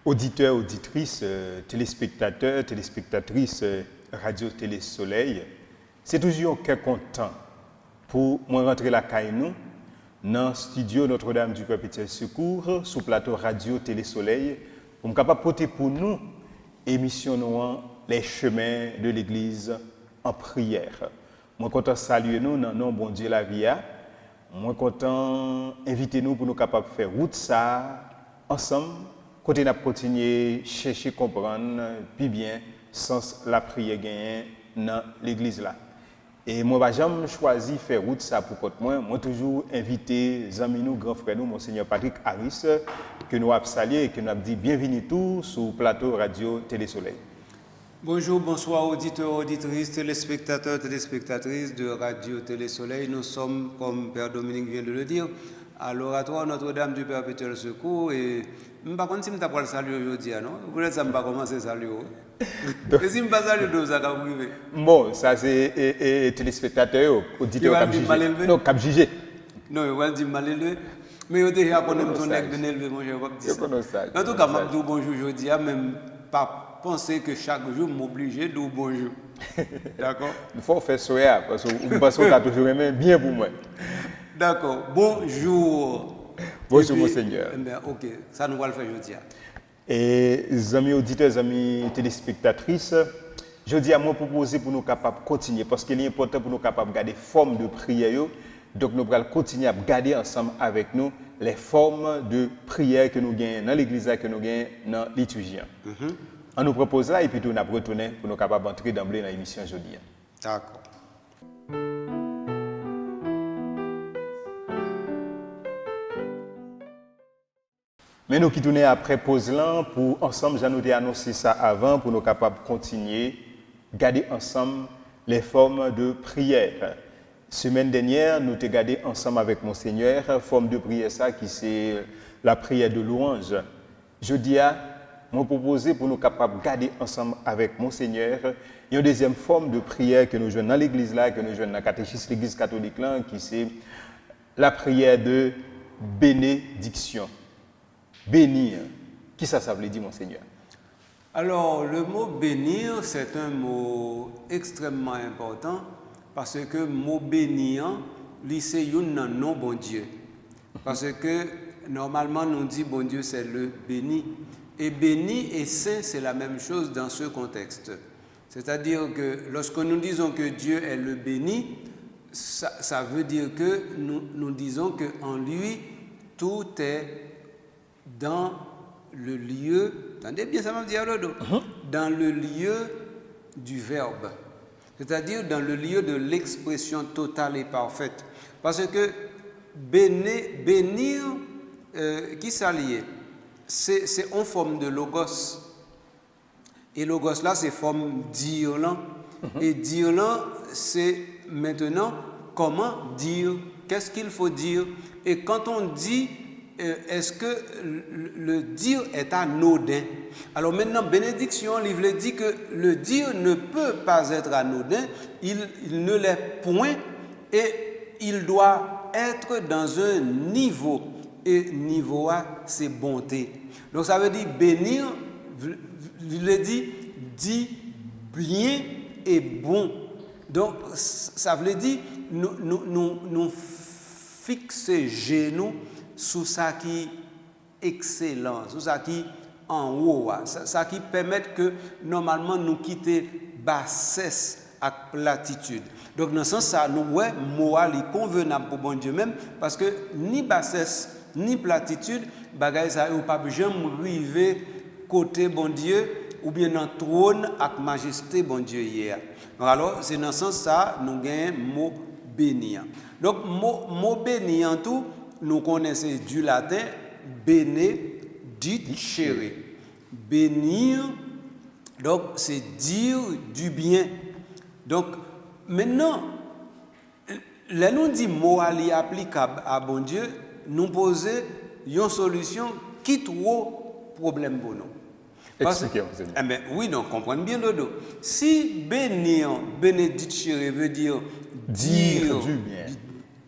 Auditeurs, auditrices, téléspectateurs, téléspectatrices Radio Télé Soleil, c'est toujours un content pour moi rentrer la caille nous dans le studio Notre-Dame du Perpétuel Secours sous plateau Radio Télé Soleil pour me capable porter pour nous émission les chemins de l'église en prière. Moi content saluer nous dans nom bon Dieu la vie. Moi content inviter nous pour nous capable faire route ça ensemble. Côté n'a continuer chercher comprendre puis bien sens la prière gagne dans l'église là. Et moi bah jamais choisi faire route ça pour porte moi toujours invité amis nous grand frère nous monseigneur Patrick Harris que nous avons salué et que nous avons dit bienvenue tous sur plateau Radio Télé Soleil. Bonjour, bonsoir auditeurs, auditrices, téléspectateurs, téléspectatrices de Radio Télé Soleil. Nous sommes, comme Père Dominique vient de le dire, à l'oratoire Notre-Dame du Perpétuel Secours et je ne sais pas si je vais saluer aujourd'hui, non? Vous ne savez pas commencer à saluer. Et si je ne pas saluer, ça va privé. Bon, ça c'est téléspectateurs, auditeurs cap jugé. Non, ils vont dire mal élevé. Mais ils déjà connaissent ton nec bien élevé, mon cher. En tout cas, je dis bonjour aujourd'hui, même pas penser que chaque jour m'oblige de dire bonjour. D'accord? Il faut faire ça parce que vous pensez que tu as toujours aimé bien pour moi. D'accord. Bonjour. Bonjour, monseigneur. Ok, ça nous va le faire aujourd'hui. Et amis auditeurs, amis téléspectatrices, je dis à moi proposer pour nous capables de continuer parce qu'il est important pour nous capables de garder forme de prière. Donc nous allons continuer à garder ensemble avec nous les formes de prière que nous gagnons dans l'église, que nous gagnons dans la liturgie. On nous propose là et puis nous allons retourner pour nous capables d'entrer d'emblée dans l'émission aujourd'hui. D'accord. Mais nous qui tournons après pause là pour ensemble, j'en ai annoncé ça avant pour nous capables de continuer, garder ensemble les formes de prière. Semaine dernière, nous avons gardé ensemble avec Monseigneur forme de prière ça qui c'est la prière de louange. Jeudi à m'ont proposé pour nous capables de garder ensemble avec Monseigneur une deuxième forme de prière que nous jouons dans l'église là, que nous jouons dans la catéchisme de l'église catholique là, qui c'est la prière de bénédiction. Bénir. Qui ça veut dire, Monseigneur? Alors, le mot bénir, c'est un mot extrêmement important parce que le mot bénir, c'est un nom bon Dieu. Parce que normalement, nous dit bon Dieu, c'est le béni. Et béni et saint, c'est la même chose dans ce contexte. C'est-à-dire que lorsque nous disons que Dieu est le béni, ça veut dire que nous disons qu'en lui, tout est dans le lieu, attendez bien, ça va me dire le dos, dans le lieu du verbe, c'est-à-dire dans le lieu de l'expression totale et parfaite. Parce que bénir, qui s'allie, c'est en forme de logos. Et logos là, c'est forme dire là. Et dire là, c'est maintenant comment dire, qu'est-ce qu'il faut dire. Et quand on dit, est-ce que le dire est anodin? Alors maintenant, bénédiction, il veut dire que le dire ne peut pas être anodin, il ne l'est point et il doit être dans un niveau. Et niveau A, c'est bonté. Donc ça veut dire bénir, il veut dire bien et bon. Donc ça veut dire nous fixer genoux sous ça qui est excellent, sous ça qui en haut, ça qui permet que normalement nous quitter bassesse et platitude. Donc dans ce sens ça nous ouais moral est convenable pour bon Dieu même parce que ni bassesse ni platitude bagay ça ou pas jamais arriver côté bon Dieu ou bien dans trône avec majesté bon Dieu hier. Donc alors c'est dans ce sens ça nous gagnons mot bénir. Donc mot bénir en tout nous connaissons du latin benedicere. Bénir, donc c'est dire du bien. Donc maintenant, là nous dit mot applicable à bon Dieu, nous poser une solution qui trop problème pour nous. Expliquez-vous. Oui, non, comprenez bien le dos. Si bénir, benedicere veut dire dire du bien.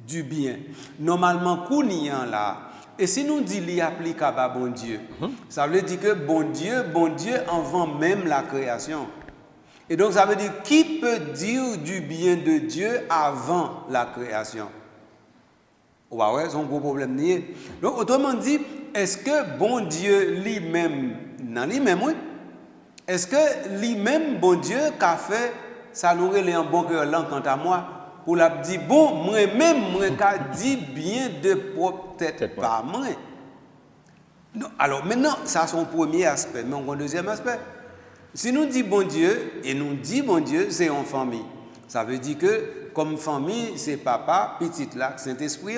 Du bien. Normalement, Kounian là, Et si nous disons qu'il est applicable à bon Dieu, ça veut dire que bon Dieu avant même la création. Et donc ça veut dire qui peut dire du bien de Dieu avant la création? Ouais, c'est un gros problème. Donc autrement dit, est-ce que bon Dieu lui-même, non lui-même, oui? Est-ce que lui-même, bon Dieu, qu'a fait, ça nous relève en bon cœur là, quant à moi, pour la dire, bon, moi-même, moi, qu'a dit bien de propre tête par moi. Non, alors maintenant, ça c'est son premier aspect, mais on a un deuxième aspect. Si nous disons bon Dieu, et nous disons bon Dieu, c'est en famille. Ça veut dire que, comme famille, c'est papa, petit là, Saint-Esprit.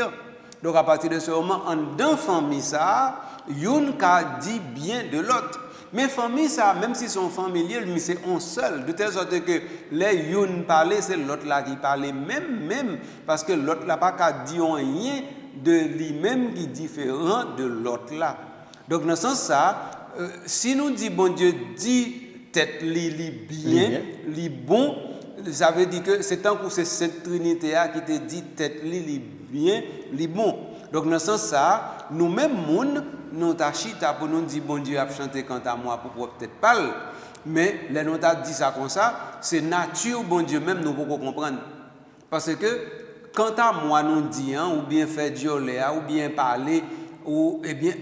Donc à partir de ce moment, en deux familles, ça, une qu'a dit bien de l'autre. Mais famille, ça, même si sont familiers, mais c'est un seul. De telle sorte que les une parlent, c'est l'autre là qui parle. Même, parce que l'autre là pas qu'à dire rien de lui-même qui est différent de l'autre là. Donc dans ce sens ça, si nous disons bon Dieu dit tête li bien, li bon, ça veut dire que c'est tant que c'est cette Trinité qui te dit tête li bien, li bon. Donc dans ce sens ça, nous-mêmes nous t'achita pour nous dire bon Dieu a chanté quant à moi pour peut-être parler, mais les nous t'a dit ça comme ça, c'est nature bon Dieu même nous pouvons comprendre. Parce que quant à moi nous dit ou bien faire dioler ou bien parler ou eh bien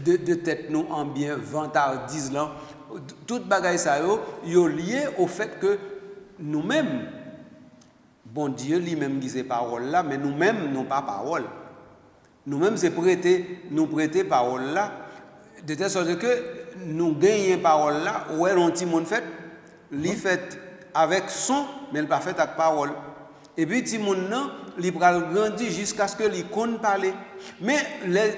de tête nous en bien vantardise là, toute bagaille ça yo lié au fait que nous-mêmes bon Dieu lui-même dit ces paroles là, mais nous-mêmes n'ont pas parole. Nous-mêmes, c'est nous prêter parole là, de telle sorte que nous gagnons parole là, où est un petit monde fait, li fait avec son, mais il pas fait avec parole. Et puis, petit monde non, il va grandir jusqu'à ce que il compte parler. Mais les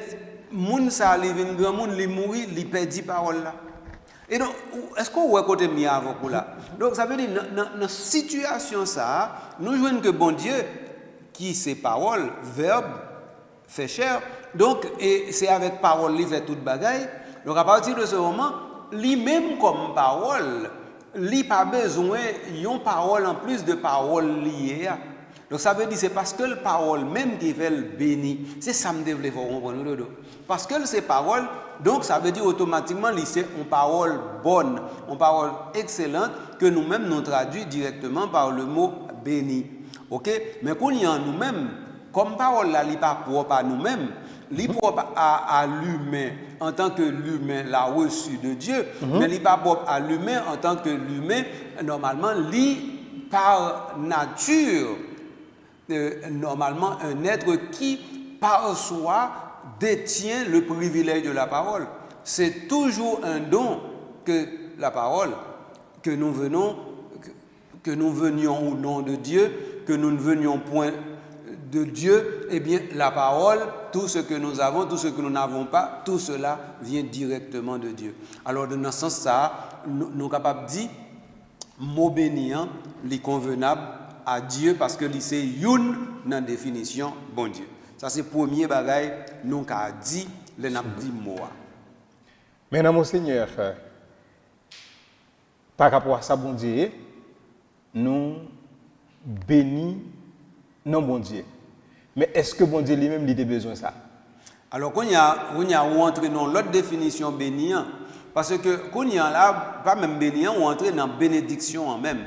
monde ça arrive un grand monde, il mourit, il perd parole là. Et donc, est-ce qu'on voit côté mis avant pour là? Donc, ça veut dire dans situation ça, nous jouons que bon Dieu qui c'est parole, verbe fait cher. Donc, et c'est avec parole, il fait toute bagaille. Donc, à partir de ce moment, lui-même comme parole, il n'a pas besoin d'une parole en plus de parole liée. Donc, ça veut dire que c'est parce que la parole même qui fait le béni. C'est ça que je voulais comprendre. Parce que c'est parole, donc ça veut dire automatiquement c'est une parole bonne, une parole excellente que nous-mêmes nous traduisons directement par le mot béni. Ok? Mais quand il y a nous-mêmes, comme parole là, il n'est pas propre à nous-mêmes, il est propre à l'humain en tant que l'humain l'a reçu de Dieu, mais il n'est pas propre à l'humain en tant que l'humain, normalement, il par nature, normalement, un être qui, par soi, détient le privilège de la parole. C'est toujours un don que la parole, que nous venions au nom de Dieu, que nous ne venions point de Dieu, eh bien la parole, tout ce que nous avons, tout ce que nous n'avons pas, tout cela vient directement de Dieu. Alors dans ce sens ça, nous sommes capables de dire, mot béniant, les convenable à Dieu parce que c'est une dans définition bon Dieu. Ça c'est le premier bagaille nous avons dit, les n'a dit moi. Maintenant Monseigneur, par rapport à ça bon Dieu, nous bénis non bon Dieu. Mais est-ce que bon Dieu lui-même il a besoin de ça? Alors qu'on y a entré dans l'autre définition béniant, parce que qu'on y a là pas même béniant, on entre dans bénédiction en même.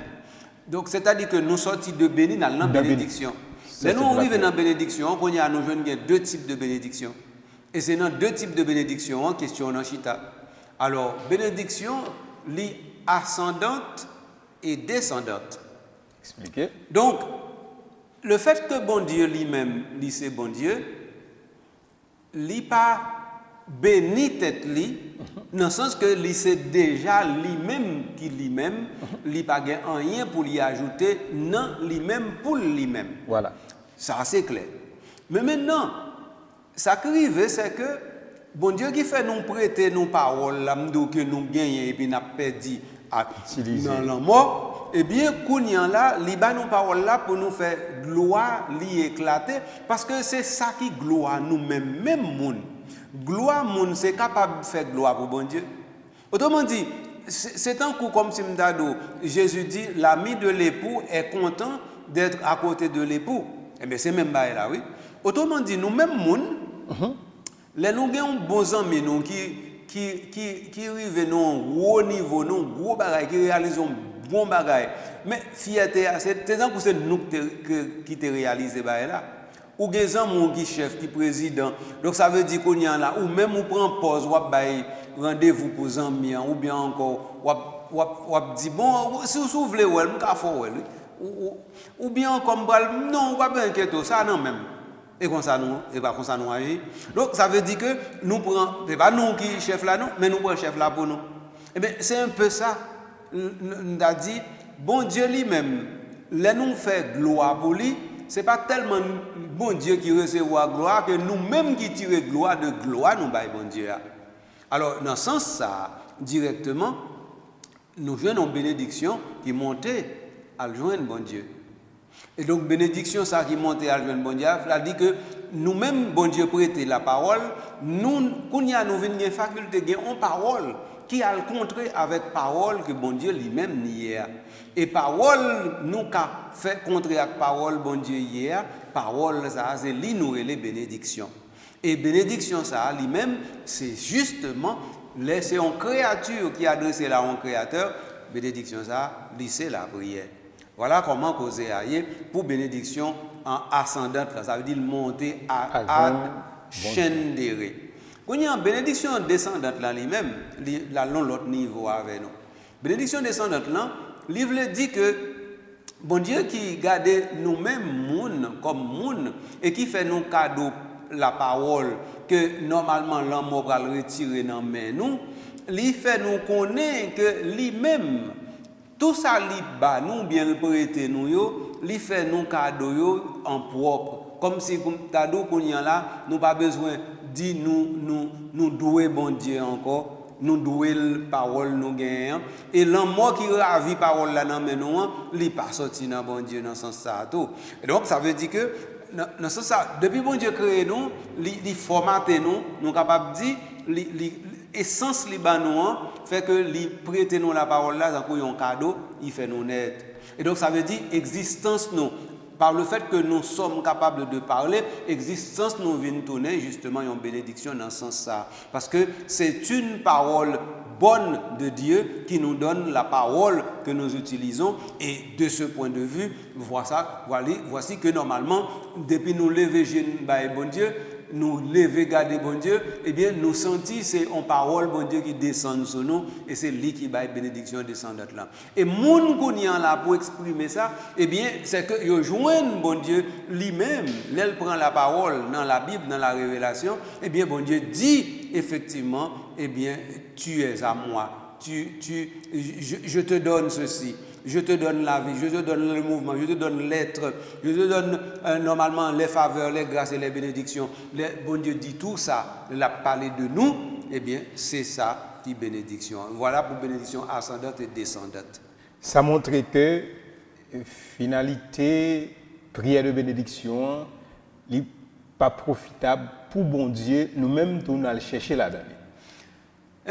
Donc c'est-à-dire que nous sortis de béni dans la bénédiction. Mais nous arrivons dans la bénédiction, qu'on y a nous jeunes deux types de bénédiction. Et c'est dans deux types de bénédiction en question dans Chita. Alors bénédiction ascendante et descendante. Expliquez. Donc le fait que bon Dieu lui-même, c'est bon Dieu, lui pas béni tête lui, dans le sens que lui c'est déjà lui-même qui lui-même, lui pas rien pour lui ajouter, non lui-même pour lui-même. Voilà. Ça c'est clair. Mais maintenant, ça qui arrive, c'est que bon Dieu qui fait nous prêter nos paroles, là, que nous gagnons et puis nous perdu à utiliser dans la mort. Eh bien, Kounyan là, li ba nous parole là pour nous faire gloire, li éclater, parce que c'est ça qui gloire nous-mêmes, même moun. Gloire moun, c'est capable de faire gloire pour bon Dieu. Autrement dit, c'est un coup comme si m'dado, Jésus dit, l'ami de l'époux est content d'être à côté de l'époux. Eh bien, c'est même bail là, oui. Autrement dit, nous-mêmes moun, Les nous avons bons amis nous qui arrivent à un haut niveau, un gros bagage, qui réalisent un bon bagage. Mais fierté, c'est nous qui te réalisé là. Ou des gens qui chef, qui président. Donc ça veut dire qu'on y a là, ou même on prend pause, ou rendez-vous pour les amis, ou bien encore, ou dit bon, si vous voulez, ou bien comme non, on va pas inquiéter, ça non même. Et comme ça nous agit. Donc ça veut dire que nous prenons, c'est pas nous qui chef là non, mais nous prenons chef là pour nous. Eh bien c'est un peu ça. On a dit, bon Dieu lui-même, là nous fait gloire pour lui, c'est pas tellement bon Dieu qui recevra gloire que nous-mêmes qui tirons gloire de gloire nous baillons bon Dieu. Alors dans ce sens ça, directement, nous jouons une bénédiction qui montait à le joindre bon Dieu. Et donc, bénédiction, ça qui monte à le bon Dieu, ça dit que nous-mêmes, bon Dieu, prêter la parole, nous venons une faculté de une parole qui a le contraire avec parole que bon Dieu lui-même nie. Et parole, nous qu'a fait contraire avec parole, bon Dieu hier, parole, ça, c'est lui nous et les bénédictions. Et bénédiction, ça, lui-même, c'est justement, c'est une créature qui a adressé là un créateur, bénédiction, ça, c'est la prière. Voilà comment causer aïe pour bénédiction en ascendante, ça veut dire monter à chaîne d'éré. Quand il y a une bénédiction descendante là lui-même, là l'autre niveau avec nous. Bénédiction descendante là, livre dit que bon Dieu qui garde nous-mêmes moun comme moun et qui fait nous cadeau la parole que normalement l'homme va le retirer dans main nous, lui fait nous connaître que lui-même tout ça li ba nous bien le prêter nous yo, li fait nous cadeau yo en propre. Comme si cadeau qu'on y a là, nous pas besoin dit nous douer bon Dieu encore, nous douer parole nous gagnons et l'homme qui ravi parole là dans mais nous li pas sorti dans bon Dieu dans sens ça tout. Et donc ça veut dire que dans sens ça depuis bon Dieu créé nous, li formater nous capable dire essence libanon fait que li prêter nous la parole là dans un cadeau, il fait nous naître. Et donc ça veut dire existence nous par le fait que nous sommes capables de parler, existence nous vient tourner justement une bénédiction dans ce sens ça parce que c'est une parole bonne de Dieu qui nous donne la parole que nous utilisons et de ce point de vue, voici que normalement depuis nous lever bon Dieu nous lever garder bon Dieu, eh bien nous sentir c'est en parole bon Dieu qui descend sur nous et c'est lui qui baille bénédiction descendante là. Et moun kounyan là pour exprimer ça, eh bien c'est que yo joigne bon Dieu lui-même, l'elle prend la parole dans la Bible, dans la révélation, eh bien bon Dieu dit effectivement, eh bien tu es à moi, je te donne ceci. Je te donne la vie, je te donne le mouvement, je te donne l'être, je te donne normalement les faveurs, les grâces et les bénédictions. Bon Dieu dit tout ça, il a parlé de nous, eh bien c'est ça qui est bénédiction. Voilà pour bénédiction ascendante et descendante. Ça montre que finalité, prière de bénédiction, n'est pas profitable pour bon Dieu, nous-mêmes nous allons chercher là-dedans.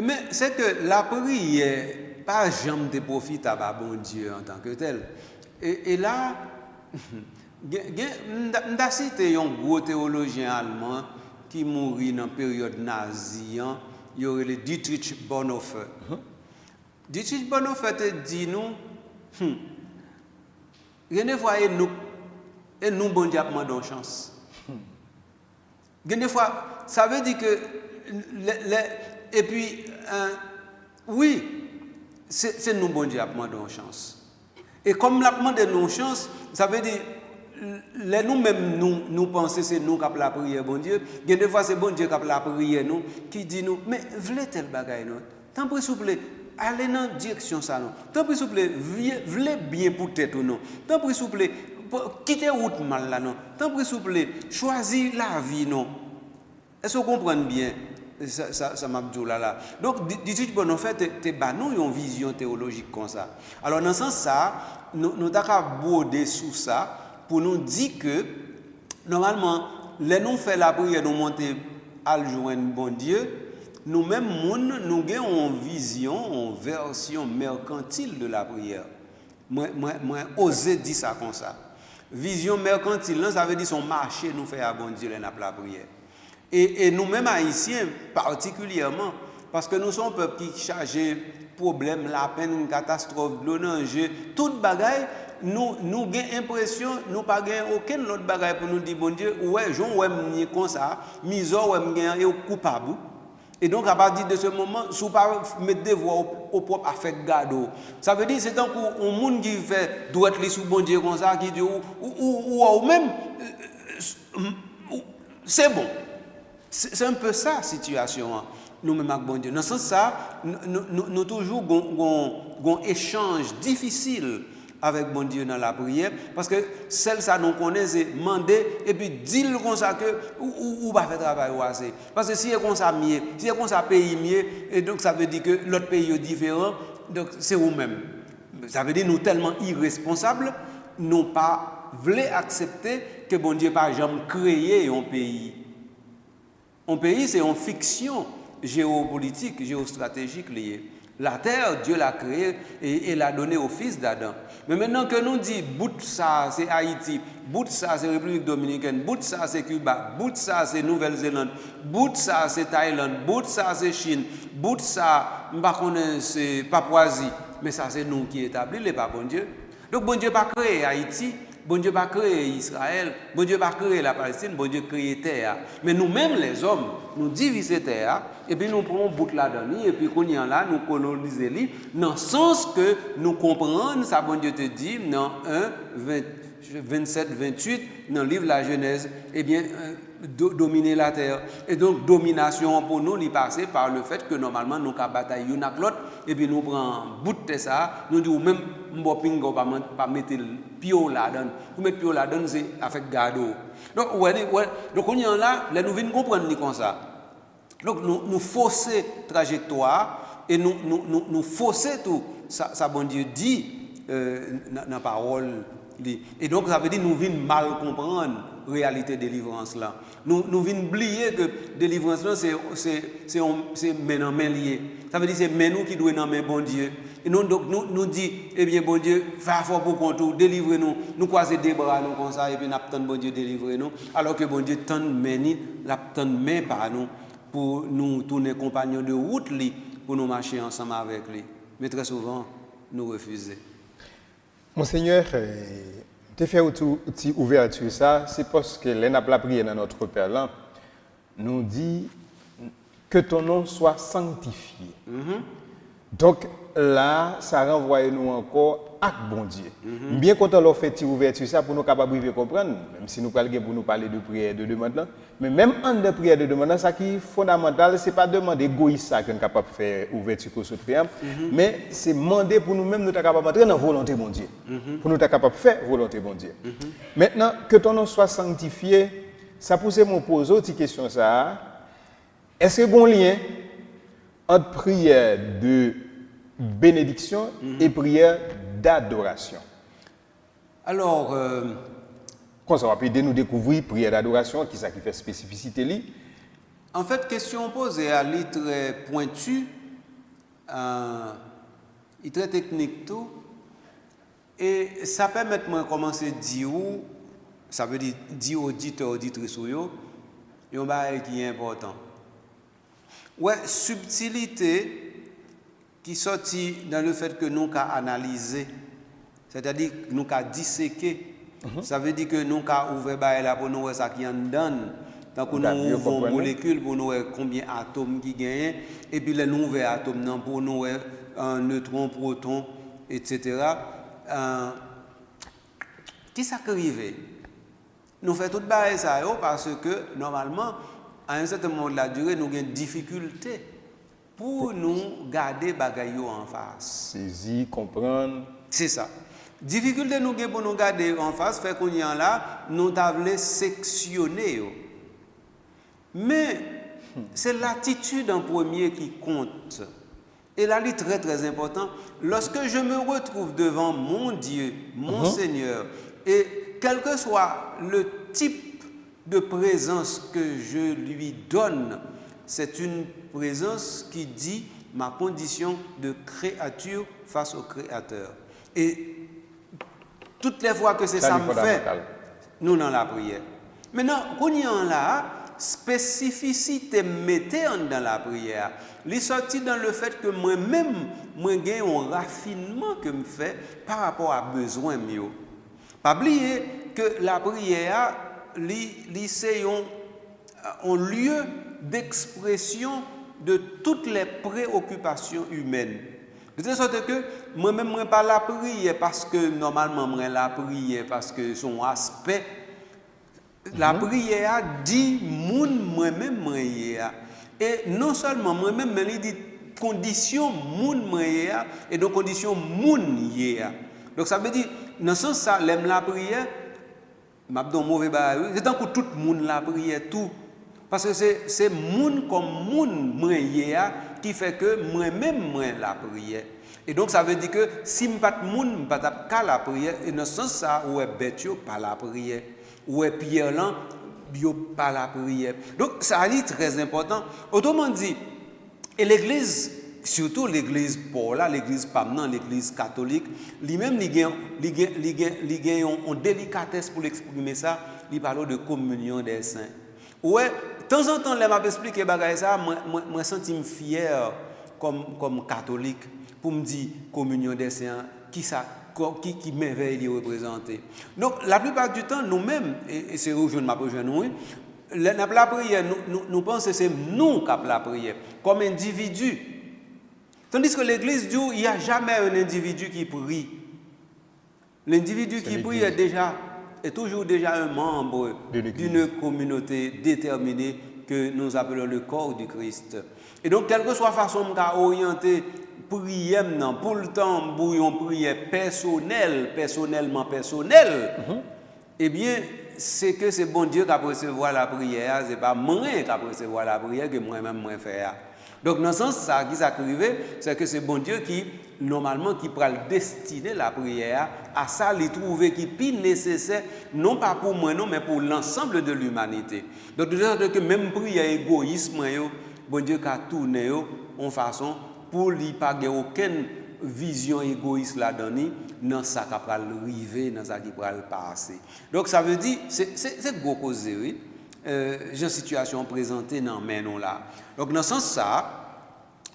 Mais c'est que la prière pas jamais de profitable à bon Dieu en tant que tel. Et là, on a cité un gros théologien allemand qui mourit dans la période nazie, il y aurait le Dietrich Bonhoeffer. Dietrich Bonhoeffer dit nous, des fois, et nous, bon Dieu, demandons chance. Des fois, ça veut dire que, et puis, oui, c'est nous, bon Dieu, qui demandons chance. Et comme la demande nos chance, ça veut dire, nous-mêmes, nous pensons que c'est nous qui avons la prière, bon Dieu. Des fois, c'est bon Dieu qui a la prière, nous, qui dit nous, mais voulez tel bagaille, non? Tant pis, s'il vous plaît, allez dans la direction, ça, non? Tant pis, s'il vous plaît, voulez bien pour tête ou non? Tant pis, s'il vous plaît, quittez route mal là, non? Tant pis, s'il vous plaît, choisissez la vie, non? Est-ce que vous comprenez bien? Ça m'a dit là. Donc, Dietrich Bonhoeffer, tu as une vision théologique comme ça. Alors, dans ce sens, ça, nous avons abordé sous ça pour nous dire que, normalement, les nous faisons la prière, nous montons à le joindre bon Dieu, nous-mêmes, nous avons une vision, une version mercantile de la prière. Moi, oser dire ça comme ça. Vision mercantile, ça veut dire son marché nous fait à bon Dieu, la prière. Et nous-mêmes haïtiens particulièrement, parce que nous sommes un peuple qui chargé problème, la peine, catastrophe, l'enjeu, toute bagaille, nous avons l'impression, nous pas aucun autre bagaille pour nous dire, bon Dieu, ouais, j'en ouais comme ça, misère ouais et coupable. Et donc, à partir de ce moment, si vous ne mettez des voix au propre affect gado, ça veut dire que c'est un monde qui fait doit être sous bon Dieu comme ça, qui dit, ou même, c'est bon. C'est un peu ça la situation, nous-mêmes avec bon Dieu. Dans ce sens, ça, nous toujours un échange difficile avec bon Dieu dans la prière, parce que celle ça nous connaît, c'est demander et puis dire comme ça que ou va faire travail ou assez. Parce que si c'est comme ça mieux, si c'est comme ça pays mieux, et donc ça veut dire que l'autre pays est différent, donc c'est vous-même. Ça veut dire nous tellement irresponsables, nous pas voulons accepter que bon Dieu pas jamais créé un pays. Un pays, c'est une fiction géopolitique, géostratégique liée. La terre, Dieu l'a créée et l'a donnée au fils d'Adam. Mais maintenant que nous disons, bout ça c'est Haïti, bout ça c'est République Dominicaine, bout ça c'est Cuba, bout ça c'est Nouvelle-Zélande, bout ça c'est Thaïlande, bout ça c'est Chine, bout ça, c'est Papouasie, mais ça c'est nous qui établissons les pas bon Dieu. Donc bon Dieu n'a pas créé Haïti. Bon Dieu n'a pas créé Israël, bon Dieu n'a pas créé la Palestine, bon Dieu a créé terre. Mais nous-mêmes, les hommes, nous divisons terre, et puis nous prenons bout là-dedans, et puis qu'on y en là, nous colonisons dans le sens que nous comprenons, ça bon Dieu te dit, dans 27, 28, dans le livre de la Genèse, eh bien, dominer la terre. Et donc, domination pour nous, il passe par le fait que normalement, nous avons bataille l'un avec l'autre, et puis nous prenons bout de ça, nous disons même, nous ne pas mettre le pio là-dedans. Nous mettons le pio là-dedans, c'est avec gado. Donc, donc on y en là, nous venons comprendre comme ça. Donc, nous fausser trajectoire, et nous fausser tout, ça bon Dieu dit dans la parole. Et donc, ça veut dire que nous venons mal comprendre la réalité de délivrance là. Nous venons oublier que délivrance là, c'est maintenant lié. Ça veut dire que c'est nous qui doit nommer bon Dieu. Et nous, donc, nous dit, eh bien, bon Dieu, fais fort pour qu'on tout, délivre-nous. Nous croisons des bras nous comme ça, et puis nous attendons bon Dieu délivrer nous. Alors que bon Dieu tend main par nous pour nous tourner compagnons de route pour nous marcher ensemble avec lui. Mais très souvent, nous refusons. Monseigneur, tu fais une ouverture ça, c'est parce que l'on a la prière dans notre Père là, nous dit que ton nom soit sanctifié. Donc là, ça renvoie nous encore à bon Dieu. Bien quand on fait une ouverture ça pour nous capables de comprendre, même si nous parlons pour nous parler de prière de demande là, mais même en de prière de demande, ça qui est fondamental, c'est pas demander égoïste ça qu'on est capable de faire ouverture pour ce prière, mais c'est demander pour nous-mêmes nous être capable d'entrer dans la volonté de bon Dieu. Pour nous être capable de faire volonté de bon Dieu. Maintenant que ton nom soit sanctifié, ça pousse mon poser une question ça. Est-ce qu'il y a un lien entre prière de bénédiction et prière d'adoration? Alors, quand ça va aider nous découvrir prière d'adoration, qui fait spécificité li? En fait, question posée à lui très pointue, très technique tout, et ça permet de moi commencer à dire, ça veut dire auditeur, auditrice ou yo, et on va qui est important. Ouais, subtilité qui sortit dans le fait que nous avons analysé, c'est-à-dire que nous avons disséqué. Ça veut dire que nous avons ouvert là pour nous voir ça qui en donne. Donc nous ouvrons une molécule pour nous voir combien d'atomes qui gagnent, et puis les nouveaux atomes pour nous voir un neutron, proton, etc. Qui ça arrive? Nous faisons tout ça parce que normalement, à un certain moment de la durée, nous avons des difficultés pour nous garder bagaille en face. Saisir, comprendre. C'est ça. Difficulté nous avons pour nous garder en face, fait qu'on y en là, nous devons sectionner. Mais c'est l'attitude en premier qui compte. Et là, c'est très très important. Lorsque je me retrouve devant mon Dieu, mon Seigneur, et quel que soit le type de présence que je lui donne, c'est une présence qui dit ma condition de créature face au Créateur. Et toutes les fois que c'est ça me fait, nous dans la prière. Maintenant, qu'on y en là, spécificité mettez dans la prière. Il sorti dans le fait que moi-même, moi j'ai un raffinement que me fait par rapport à besoin mieux. Pas oublier que la prière, c'est un lieu d'expression de toutes les préoccupations humaines. De telle sorte que moi-même, je ne pas la prière parce que normalement, je la prière parce que son aspect, la prière dit moi-même, et non seulement moi-même, mais il dit condition moi-même, et donc condition moun. Donc ça veut dire, dans ce sens, ça, l'aime la prière, c'est tant que tout le monde la prière, tout. Parce que c'est moun comme moun qui fait que moi-même la prière. Et donc ça veut dire que si je ne suis pas moun, je ne pas la prière. Et dans ce sens, ça, où est bête, pas la prière. Où est Pierre là, pas la prière. Donc ça est très important. Autrement dit, et l'Église, surtout l'Église Paula, l'Église Pamnan, l'Église catholique, lui-même, il a une délicatesse pour l'exprimer ça. Il parle de communion des saints. Ouais, de temps en temps, je m'explique ça, moi, je me sens fier comme catholique pour me dire communion des saints, qui merveille représenter. Donc, la plupart du temps, nous-mêmes, et c'est où je ne m'appelle nous, la prière, nous pensons que c'est nous qui avons la prière, comme individu. Tandis que l'Église dit, il n'y a jamais un individu qui prie. L'individu qui prie est toujours déjà un membre d'une communauté déterminée que nous appelons le corps du Christ. Et donc, quelle que soit la façon d'orienter prière pour le temps, pour une prière personnellement, eh bien, c'est que c'est bon Dieu qui a recevoir la prière, ce n'est pas moi qui a recevoir la prière que moi-même moi faire. Donc, dans ce sens, ça qui s'est arrivé, c'est que c'est bon Dieu qui, normalement, qui pourra destiner la prière à ça, les trouver qui est plus nécessaire, non pas pour moi, non, mais pour l'ensemble de l'humanité. Donc, de sorte que même prière égoïsme, bon Dieu qui a tourné en façon pour lui pas aucune vision égoïste là-dedans, dans ça qui va arriver, dans ça qui va passer. Donc, ça veut dire, c'est gros cause, oui. J'ai une situation présentée dans maintenant là. Donc dans ce sens ça,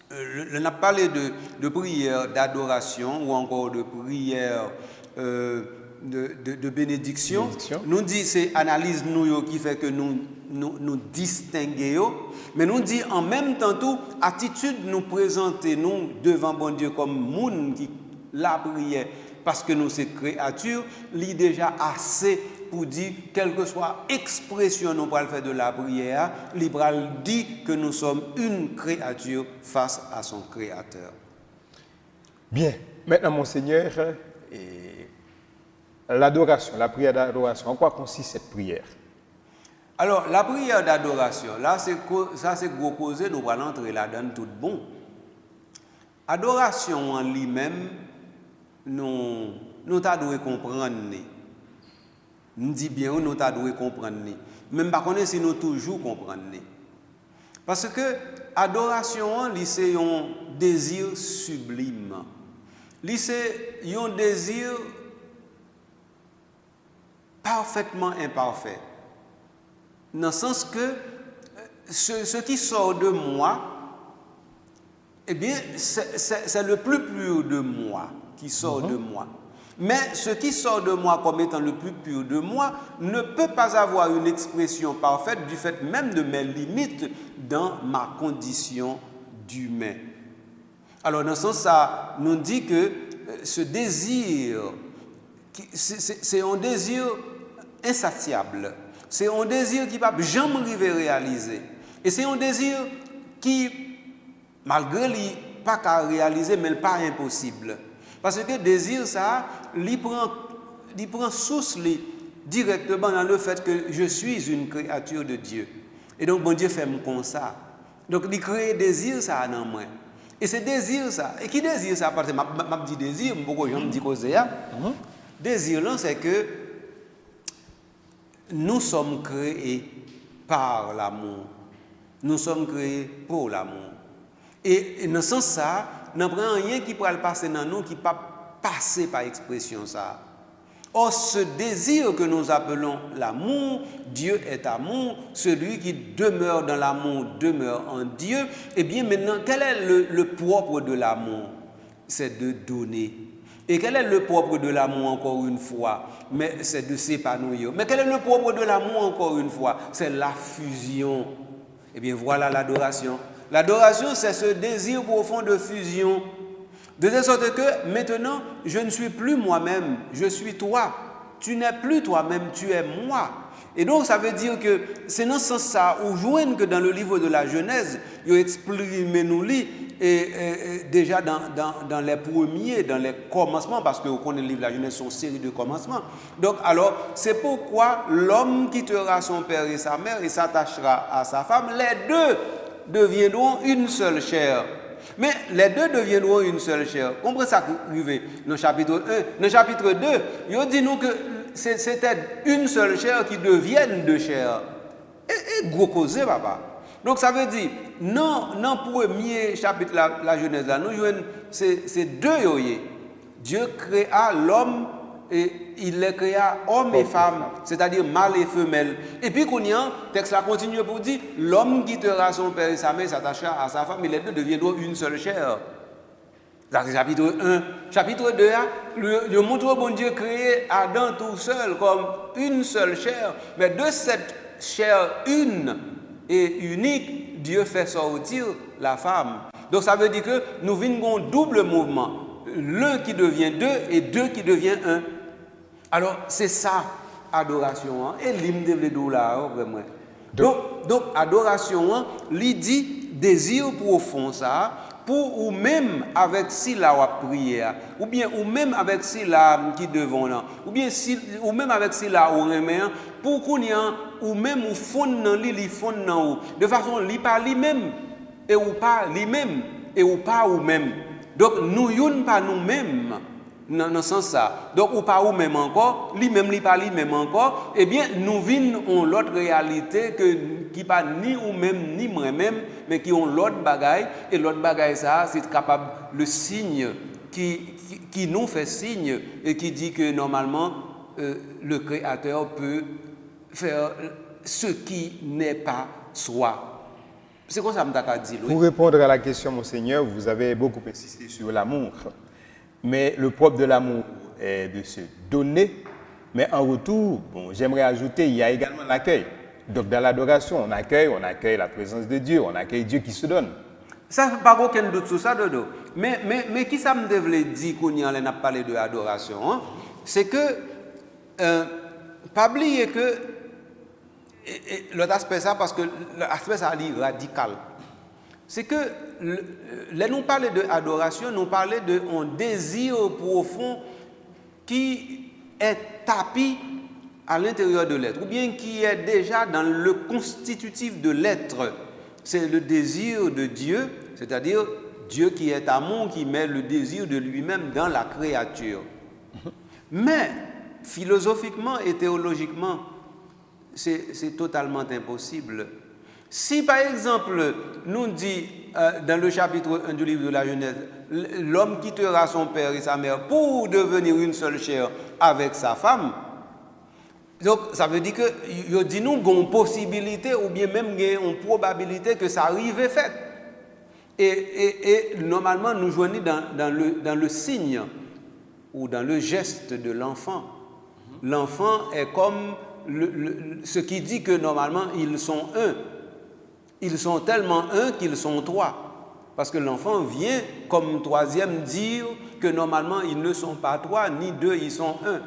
on a parlé de prière d'adoration ou encore de prière de bénédiction. Nous dit c'est analyse nous qui fait que nous distinguons, mais nous dit en même temps tout attitude nous présenter nous devant bon Dieu comme monde qui la prière parce que nous c'est créature, li déjà assez pour dire, quelle que soit expression nous pour faire de la prière, libéral dit que nous sommes une créature face à son Créateur. Bien, maintenant Monseigneur, l'adoration, la prière d'adoration, en quoi consiste cette prière? Alors, la prière d'adoration, là, ça c'est gros causé, nous allons entrer là-dedans tout bon. Adoration en lui-même, nous devons comprendre. Nous disons bien, nous devons comprendre. Même pas connaître si nous toujours comprendre. Parce que adoration, c'est un désir sublime. C'est un désir parfaitement imparfait. Dans le sens que ce qui sort de moi, eh bien, c'est le plus pur de moi qui sort de moi. Mais ce qui sort de moi comme étant le plus pur de moi ne peut pas avoir une expression parfaite du fait même de mes limites dans ma condition d'humain. Alors, dans ce sens, ça nous dit que ce désir, c'est un désir insatiable. C'est un désir qui ne va jamais arriver à réaliser. Et c'est un désir qui, malgré lui, pas qu'à réaliser, mais pas impossible. Parce que le désir, ça, il prend source directement dans le fait que je suis une créature de Dieu. Et donc, bon Dieu fait comme ça. Donc, il crée désir, ça, dans moi. Et ce désir, ça, et qui désire ça? Parce que je dis désir, beaucoup de gens me disent que c'est ça. Désir, là, c'est que nous sommes créés par l'amour. Nous sommes créés pour l'amour. Et dans ce sens, ça, nous n'avons rien qui pourrait passer dans nous qui ne peut pas passer par expression ça. Or, ce désir que nous appelons l'amour, Dieu est amour, celui qui demeure dans l'amour demeure en Dieu. Eh bien, maintenant, quel est le propre de l'amour? C'est de donner. Et quel est le propre de l'amour, encore une fois? Mais c'est de s'épanouir. Mais quel est le propre de l'amour, encore une fois? C'est la fusion. Eh bien, voilà l'adoration. L'adoration, c'est ce désir profond de fusion. De telle sorte que maintenant, je ne suis plus moi-même, je suis toi. Tu n'es plus toi-même, tu es moi. Et donc, ça veut dire que c'est dans ce sens ça, où joigne que dans le livre de la Genèse, il exprime nous et déjà dans les premiers, dans les commencements, parce que vous connaissez le livre de la Genèse, c'est une série de commencements. Donc, alors, c'est pourquoi l'homme quittera son père et sa mère et s'attachera à sa femme. Les deux deviendront une seule chair. Mais les deux deviendront une seule chair. Comprenez ça arrivé dans le chapitre 1. Dans le chapitre 2, il dit nous que c'était une seule chair qui devienne deux chairs. Et gros causé, papa. Donc ça veut dire, dans le premier chapitre de la Genèse, là, nous jouons ces deux yoyés. Dieu créa l'homme et il les créa homme et femme, c'est-à-dire mâle et femelle. Et puis, quand il y a un texte là continue pour dire l'homme quittera son père et sa mère, s'attachera à sa femme, et les deux deviendront une seule chair. Ça, c'est chapitre 1. Chapitre 2, le montre bon Dieu créé Adam tout seul comme une seule chair. Mais de cette chair une et unique, Dieu fait sortir la femme. Donc, ça veut dire que nous venons un double mouvement. L'un qui devient deux et deux qui devient un. Alors, c'est ça, adoration. Hein? Et l'hymne de l'Édoula, vraiment. Donc, adoration, il dit désir profond, ça, pour ou même avec si la prière, ou bien ou même avec si la qui devant là, ou bien si, ou même avec si la ou remet, pour qu'on y a, ou même ou fond dans li fond dans ou, de façon li pas lui-même, et ou pas lui-même, et ou pas ou même. Donc, nous y'on pas nous-mêmes. Dans ce sens ça. Donc, ou pas ou même encore, lui-même, lui pas lui-même encore, eh bien, nous vivons l'autre réalité qui pas ni ou même ni moi-même, mais qui ont l'autre bagaille, et l'autre bagaille ça, c'est capable le signe qui nous fait signe et qui dit que normalement, le Créateur peut faire ce qui n'est pas soi. C'est quoi ça me t'a dit, Louis? Pour répondre à la question, Monseigneur, vous avez beaucoup insisté sur l'amour. Mais le propre de l'amour est de se donner. Mais en retour, bon, j'aimerais ajouter, il y a également l'accueil. Donc dans l'adoration, on accueille la présence de Dieu, on accueille Dieu qui se donne. Ça, pas aucun doute sur ça, Dodo. Mais qui ça me devait dire qu'on y a parlé de l'adoration, hein? C'est que, pas oublier que, l'autre aspect ça, parce que l'aspect ça est radical. C'est que, là nous parlons de adoration, nous parlons d'un désir profond qui est tapis à l'intérieur de l'être, ou bien qui est déjà dans le constitutif de l'être. C'est le désir de Dieu, c'est-à-dire Dieu qui est amour, qui met le désir de lui-même dans la créature. Mais, philosophiquement et théologiquement, c'est totalement impossible. Si par exemple, nous dit dans le chapitre 1 du livre de la Genèse, l'homme quittera son père et sa mère pour devenir une seule chair avec sa femme, donc ça veut dire que il dit nous une possibilité ou bien même une probabilité que ça arrive fait. Et normalement nous joignons dans le signe ou dans le geste de l'enfant. L'enfant est comme ce qui dit que normalement ils sont un. Ils sont tellement un qu'ils sont trois. Parce que l'enfant vient comme troisième dire que normalement ils ne sont pas trois, ni deux, ils sont un.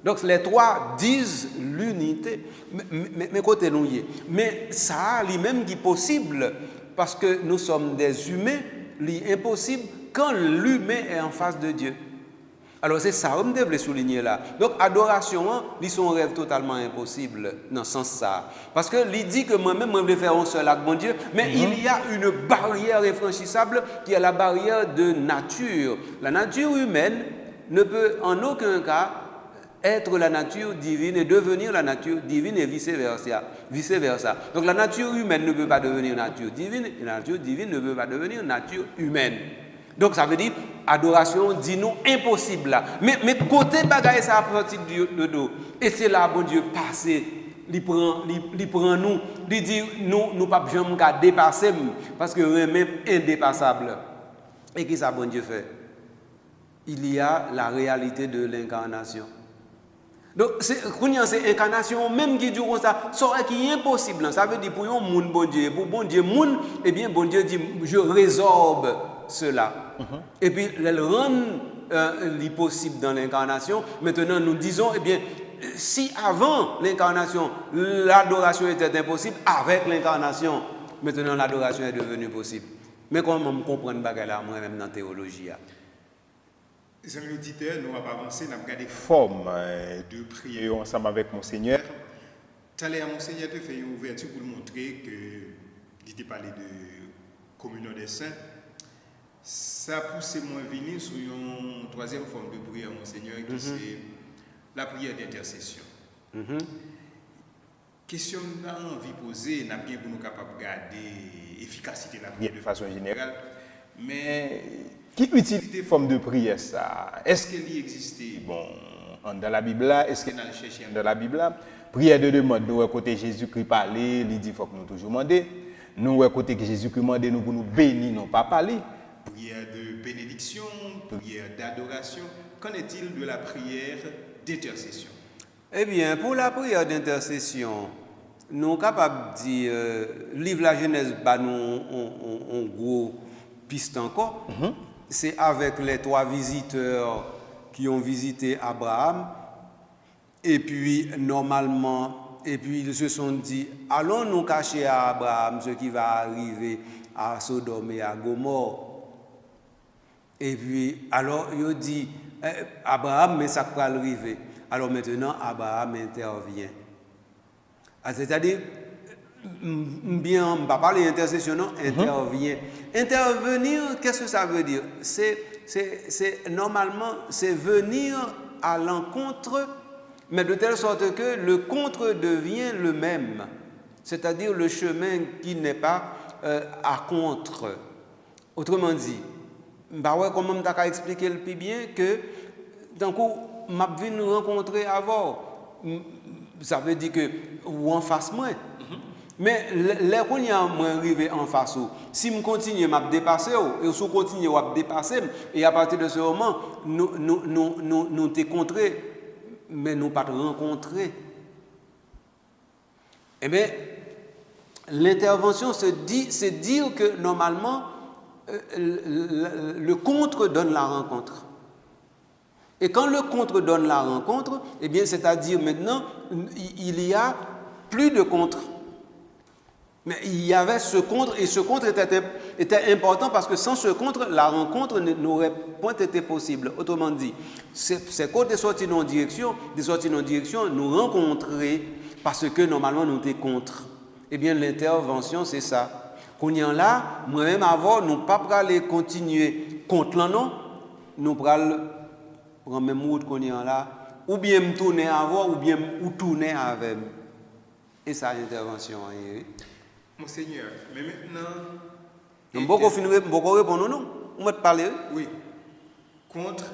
Donc les trois disent l'unité. Mais côté nous y est. Mais ça, lui-même qui est possible, parce que nous sommes des humains, c'est impossible quand l'humain est en face de Dieu. Alors c'est ça, on devrait souligner là. Donc adoration, c'est son rêve totalement impossible dans ce sens-là. Parce que il dit que moi-même, je vais faire un seul avec mon Dieu, mais il y a une barrière infranchissable qui est la barrière de nature. La nature humaine ne peut en aucun cas être la nature divine et devenir la nature divine et vice-versa. Donc la nature humaine ne peut pas devenir nature divine et la nature divine ne peut pas devenir nature humaine. Donc ça veut dire adoration dit nous impossible là. Mais côté bagaille ça a parti de dos. Et c'est là bon Dieu passé, il prend nous, il dit nous pas jamais dépasser parce que même indépassable. Et qui ça bon Dieu fait? Il y a la réalité de l'incarnation. Donc c'est incarnation même qui dit comme ça, ça qui est impossible. Ça veut dire pour un monde bon Dieu, pour bon Dieu monde, eh bien bon Dieu dit je résorbe cela. Et puis elle rend l'impossible dans l'incarnation. Maintenant nous disons eh bien si avant l'incarnation l'adoration était impossible, avec l'incarnation maintenant l'adoration est devenue possible. Mais comment me comprendre bagarre là moi-même dans la théologie là? Les amis auditeurs, nous allons avancer, nous allons regarder forme de prier ensemble avec Monseigneur. Tout à l'heure, Monseigneur te fait une ouverture pour montrer que, il t'a parlé de communion des saints. Ça pousse moins venir sur une troisième forme de prière, Monseigneur, qui c'est la prière d'intercession. Question qu'on a envie de poser, nous avons bien pour nous capables de garder l'efficacité de la prière de façon générale. Mais qui utilité forme de prière ça? Est-ce qu'elle y existait? Bon, dans la Bible là, est-ce qu'elle a cherché dans la Bible là? Prière de demande, nous côté Jésus-Christ parler, il dit faut que nous toujours demander. Nous côté que Jésus-Christ demande nous pour nous bénir, non pas parler. Prière de bénédiction, prière d'adoration. Qu'en est-il de la prière d'intercession? Eh bien, pour la prière d'intercession, nous sommes capables de dire, livre la Genèse, bah, nous on gros piste encore. C'est avec les 3 visiteurs qui ont visité Abraham. Et puis, normalement, ils se sont dit, allons nous cacher à Abraham ce qui va arriver à Sodome et à Gomorrhe. Et puis, alors, il dit, Abraham, mais ça va arriver. Alors maintenant, Abraham intervient. C'est-à-dire, bien, on ne va pas parler d'intercession, non, intervient. Intervenir, qu'est-ce que ça veut dire? Normalement, c'est venir à l'encontre, mais de telle sorte que le contre devient le même. C'est-à-dire le chemin qui n'est pas à contre. Autrement dit, bah ouais, comment on t'a expliqué le plus bien que, d'un coup, m'a venu nous rencontrer avant. Ça veut dire que, ou en face moi. Mais les qu'on y a arrivé en face, si je continue à me dépasser, et si je continue à me dépasser, et à partir de ce moment, nous te contrés, mais nous pas rencontrés. Eh bien, l'intervention, c'est dire que normalement, le contre donne la rencontre. Et quand le contre donne la rencontre, eh bien, c'est-à-dire maintenant, il y a plus de contre. Mais il y avait ce contre, et ce contre était important parce que sans ce contre, la rencontre n'aurait point été possible. Autrement dit, ces côtes des sorties non direction, nous rencontrer parce que normalement nous étions contre. Eh bien, l'intervention, c'est ça. Qu'on y en là, moi-même avant, nous ne pas aller continuer contre là, non. Nous prenons la même route qu'on y en là, ou bien me tourner avant, ou bien ou tourner avec. Et ça, l'intervention. Monseigneur, mais maintenant... Donc, beaucoup répondre non? On va te parler? Oui. Rencontre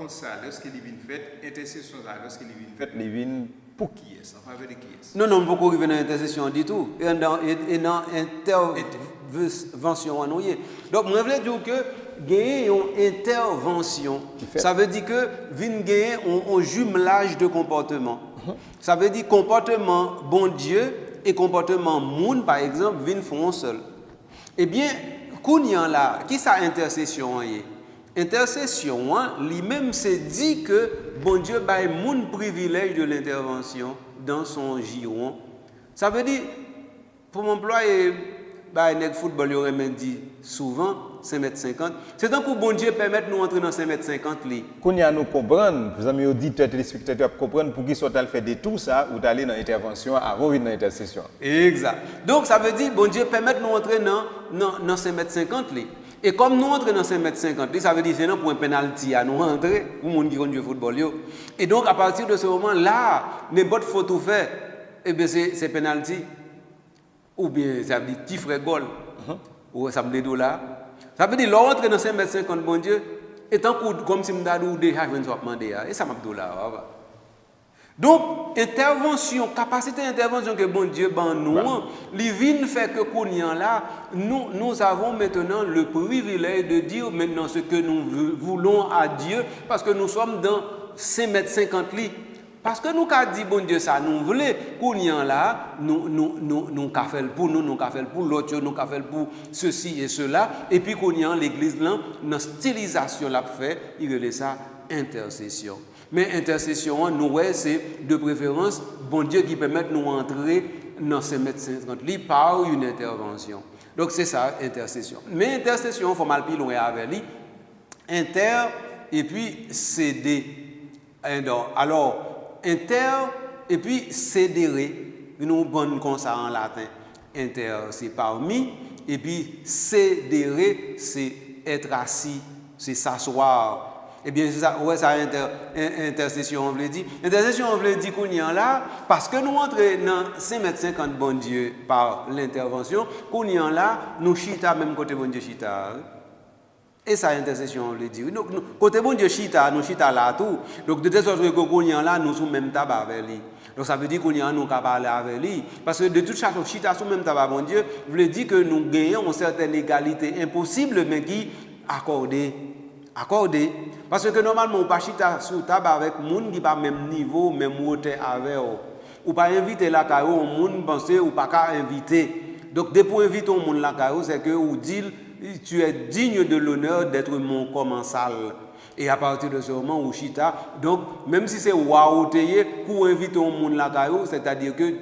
ça, lorsqu'il vient fait, intercession ça, lorsqu'il vient fait, il vient pour qui est, en faveur de qui est? Non, beaucoup arriver dans l'intercession du tout. Et dans intervention en nous. Donc, je voulais dire que gagner une intervention, ça veut dire que vient gagner un jumelage de comportement. Ça veut dire comportement bon Dieu et comportement monde, par exemple, viennent font seul. Eh bien, Kounyan là, qui ça intercession est? Intercession, lui-même s'est dit que bon Dieu bail moun privilège de l'intervention dans son giron. Ça veut dire, pour m'employer, nèg football, il aurait même dit souvent 5,50 m. C'est tant que bon Dieu permet de nous entrer dans 5,50 m. Kounyan nous comprendre, vous amis auditeurs, téléspectateurs, comprendre pour qui soit fait de tout ça ou d'aller dans l'intervention avant de dans l'intercession. Exact. Donc ça veut dire bon Dieu permet de nous entrer dans 5,50 m. Et comme nous entrons dans 5,50 m, ça veut dire que c'est pour un penalty à nous rentrer, pour les gens qui ont joué au football. Et donc à partir de ce moment-là, n'importe photo fait, eh bien c'est penalty. Ou bien ça veut dire petit frère goal. Ou ça me dit là. Ça veut dire, là, entrer dans 5,50 m, bon Dieu, étant comme si je me déjà demandé, et ça m'a dit là. Donc, intervention, capacité d'intervention que bon Dieu ban nous, les vignes fait que là, nous avons maintenant le privilège de dire maintenant ce que nous voulons à Dieu, parce que nous sommes dans 5,50 m. Parce que nous avons dit, bon Dieu, ça nous voulait, qu'on y en là, nous avons fait pour nous, nous avons fait pour l'autre, nous avons fait pour ceci et cela. Et puis qu'on y en l'église, là, dans stylisation, l'a fait, il relève ça intercession. Mais intercession, nous, c'est de préférence, bon Dieu qui permet de nous entrer dans ces mètres 50 livres par une intervention. Donc c'est ça, intercession. Mais intercession, il faut mal plus loin avec lui. Inter, et puis céder. Alors, inter et puis cédérer, nous bonne comme ça en latin. Inter c'est parmi et puis cédérer c'est être assis, c'est s'asseoir. Eh bien c'est ça, ouais ça intercession on veut dire. Intercession on veut dire qu'on y en là parce que nous entrons dans 5,50 m bon Dieu par l'intervention, qu'on y en là nous chita même côté bon Dieu chita. Et ça, intercession, on le dit. Donc, côté bon Dieu, nous chita là tout. Donc, de telle sorte que qu'on y en là, nous sommes même tabac avec lui. Donc, ça veut dire qu'on y en nous capable parler avec lui. Parce que de toute façon, chita sous même tabac, bon Dieu, veut dire que nous gagnons une certaine égalité impossible, mais qui accordée. Parce que normalement, on ne pas chita sous tabac avec monde qui pas même niveau, même hauteur avec eux. Ou pas inviter la caillou, monde penser ou pas qu'à inviter. Donc, dès pour inviter au monde la caillou, c'est que ou dit tu es digne de l'honneur d'être mon commensal. Et à partir de ce moment où chita, donc même si c'est waouh pour inviter au monde la caillou, c'est-à-dire que